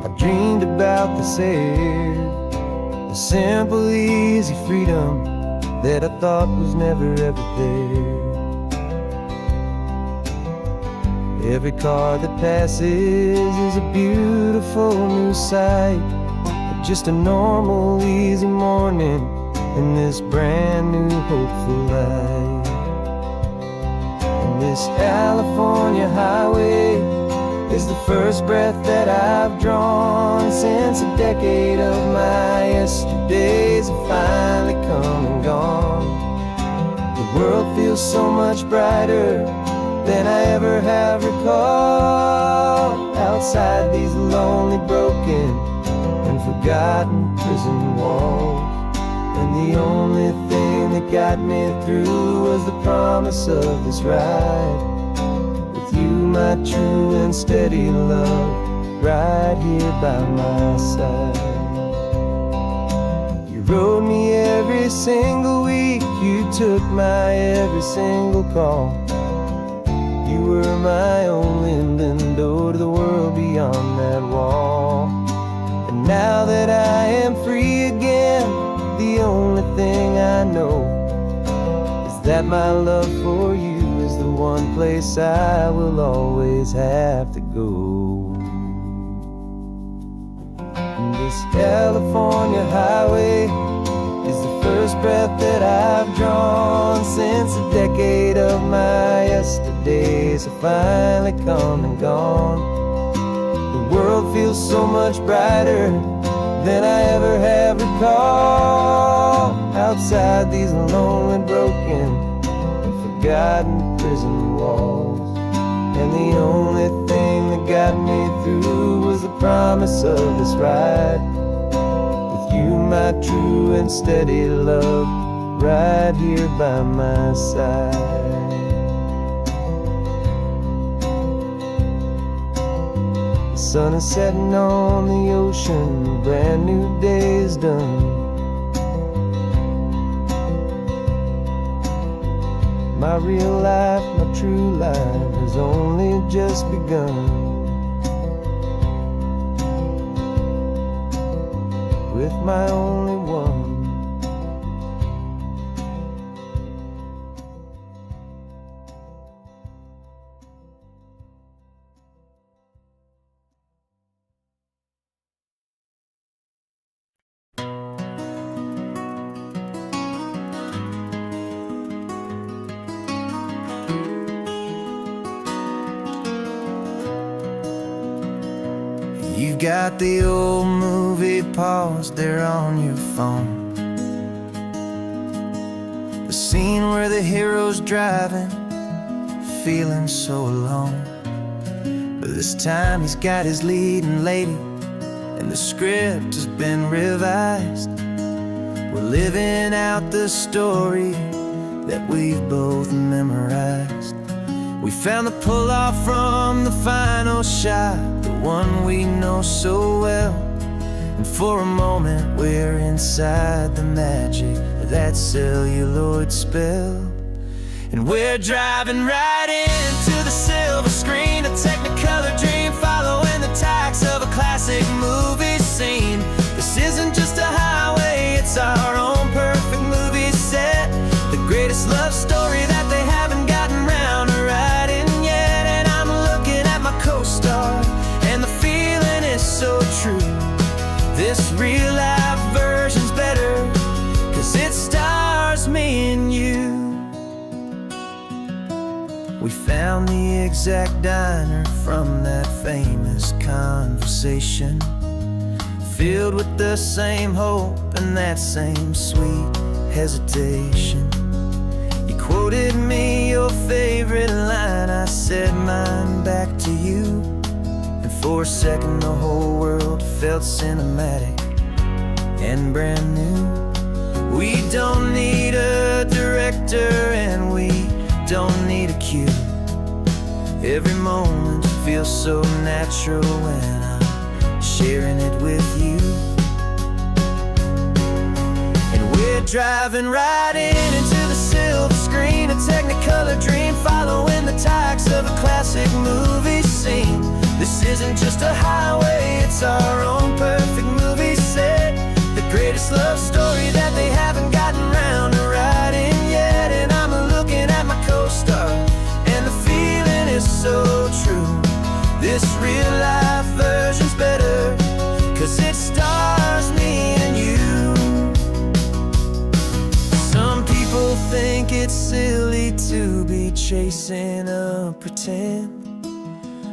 B: I dreamed about this air, the simple, easy freedom that I thought was never ever there. Every car that passes is a beautiful new sight, just a normal, easy morning in this brand new, hopeful life. And this California highway is the first breath that I've drawn since a decade of my yesterdays have finally come and gone. The world feels so much brighter than I ever have recalled. Outside these lonely, broken, and forgotten prison walls. And the only thing that got me through was the promise of this ride with you, my true and steady love, right here by my side. You rode me every single week. You took my every single call. You were my only window to the world beyond that wall. And now that I am free again, the only thing I know is that my love for you is the one place I will always have to go. And this California highway is the first breath that I've drawn since a decade of my yesterdays have finally come and gone. The world feels so much brighter than I ever have recalled. Outside these lonely, broken, and forgotten prison walls. And the only thing that got me through was the promise of this ride. With you, my true and steady love, right here by my side. The sun is setting on the ocean, a brand new day is done. My real life, my true life has only just begun. With my only one.
A: You've got the old movie paused there on your phone, the scene where the hero's driving, feeling so alone. But this time he's got his leading lady, and the script has been revised. We're living out the story that we've both memorized. We found the pull-off from the final shot, the one we know so well. And for a moment we're inside the magic of that celluloid spell. And we're driving right into the silver screen, a technicolor dream following the tacks of a classic movie scene. This isn't just a highway, it's our own perfect movie set, the greatest love story that they haven't gotten round to writing yet. And I'm looking at my co-star, and the feeling is so true. This real life version's better, 'cause it stars me and you. We found the exact diner from that famous conversation, filled with the same hope and that same sweet hesitation. You quoted me your favorite line, I said mine back to you. And for a second the whole world felt cinematic and brand new. We don't need a director and we don't need a cue. Every moment feels so natural when I'm sharing it with you. And we're driving right into the silver screen, a technicolor dream following the tacks of a classic movie scene. This isn't just a highway, it's our own perfect movie set, the greatest love story that they haven't gotten round to writing yet. And I'm looking at my co-star, and the feeling is so true. This real life version's better, 'cause it stars me and you. Some people think it's silly to be chasing a pretend,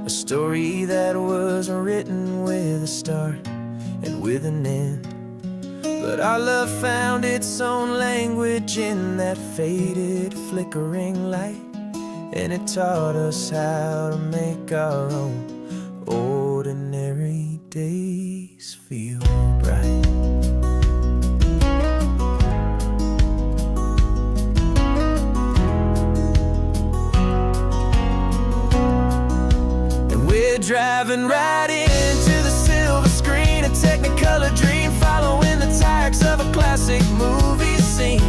A: a story that was written with a start and with an end. But our love found its own language in that faded, flickering light, and it taught us how to make our own ordinary days feel bright. And we're driving right into the silver screen, a technicolor dream following the tire
B: climax of a classic movie scene.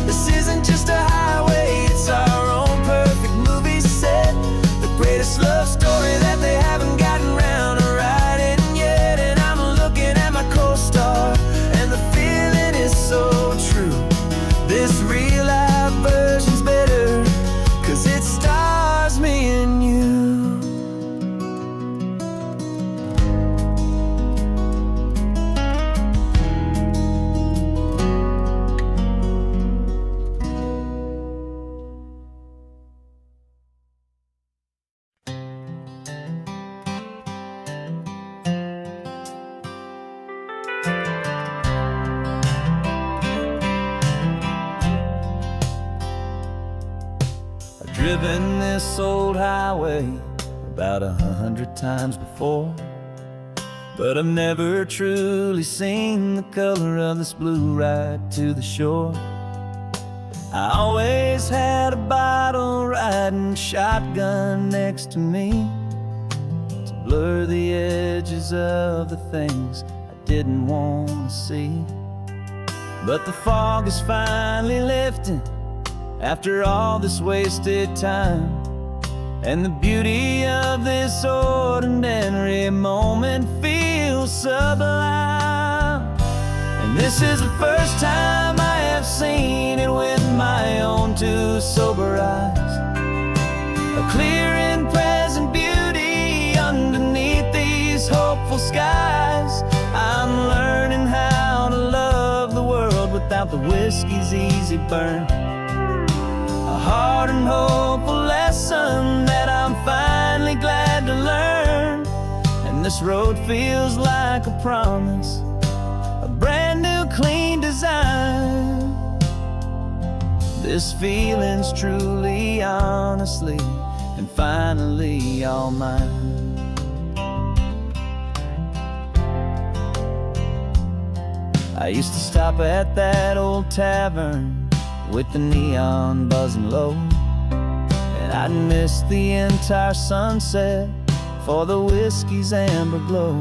B: This isn't just a highway, it's our own perfect movie set. The greatest love story that they haven't gotten round to writing yet. And I'm looking at my co-star, and the feeling is so true. This real life version's better, 'cause it stars me and you.
C: Driven this old highway about 100 times before, but I've never truly seen the color of this blue right to the shore. I always had a bottle riding shotgun next to me to blur the edges of the things I didn't want to see. But the fog is finally lifting after all this wasted time, and the beauty of this ordinary moment feels sublime. And this is the first time I have seen it with my own two sober eyes. A clear and present beauty underneath these hopeful skies. I'm learning how to love the world without the whiskey's easy burn. A hard and hopeful lesson that I'm finally glad to learn. And this road feels like a promise, a brand new clean design. This feeling's truly, honestly, and finally all mine. I used to stop at that old tavern with the neon buzzing low, and I'd miss the entire sunset for the whiskey's amber glow.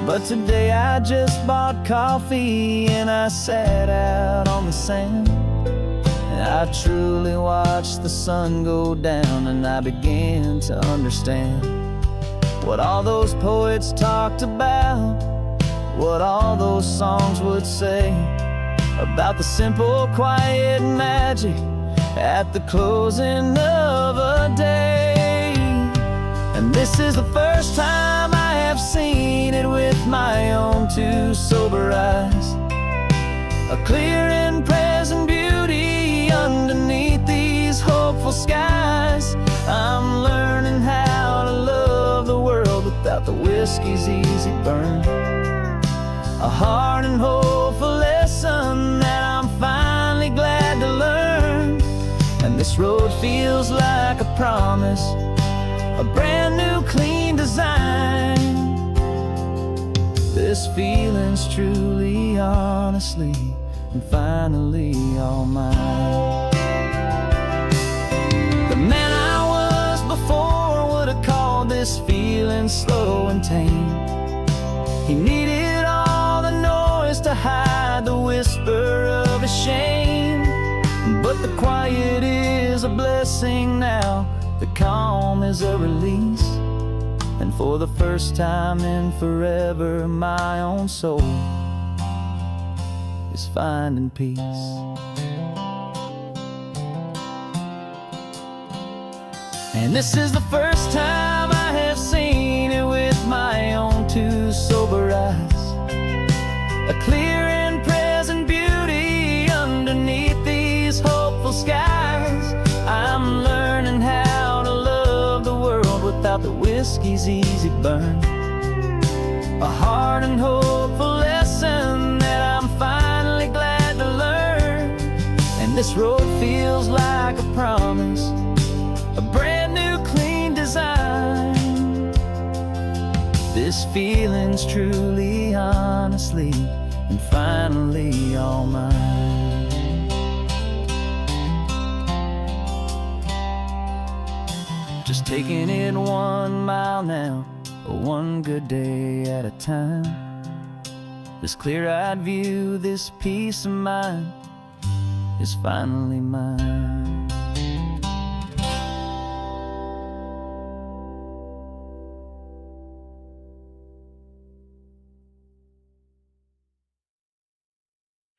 C: But today I just bought coffee and I sat out on the sand, and I truly watched the sun go down, and I began to understand what all those poets talked about, what all those songs would say about the simple, quiet magic at the closing of a day. And this is the first time I have seen it with my own two sober eyes. A clear and present beauty underneath these hopeful skies. I'm learning how to love the world without the whiskey's easy burn. A hard and hopeful lesson that I'm finally glad to learn. And this road feels like a promise, a brand new clean design. This feeling's truly, honestly, and finally all mine. The man I was before would have called this feeling slow and tame. He needed all the noise to hide the whisper of his shame. But the quiet is a blessing now, the calm is a release. And for the first time in forever, my own soul is finding peace. And this is the first time I have seen it with my own two sober eyes. A clear and present beauty underneath these hopeful skies. I'm learning how to love the world without the whiskey's easy burn. A hard and hopeful lesson that I'm finally glad to learn. And this road feels like a promise, a brand new clean design. This feeling's truly, honestly, and finally all mine. Just taking it 1 mile now, one good day at a time.
A: This clear-eyed view, this peace of mind is finally mine.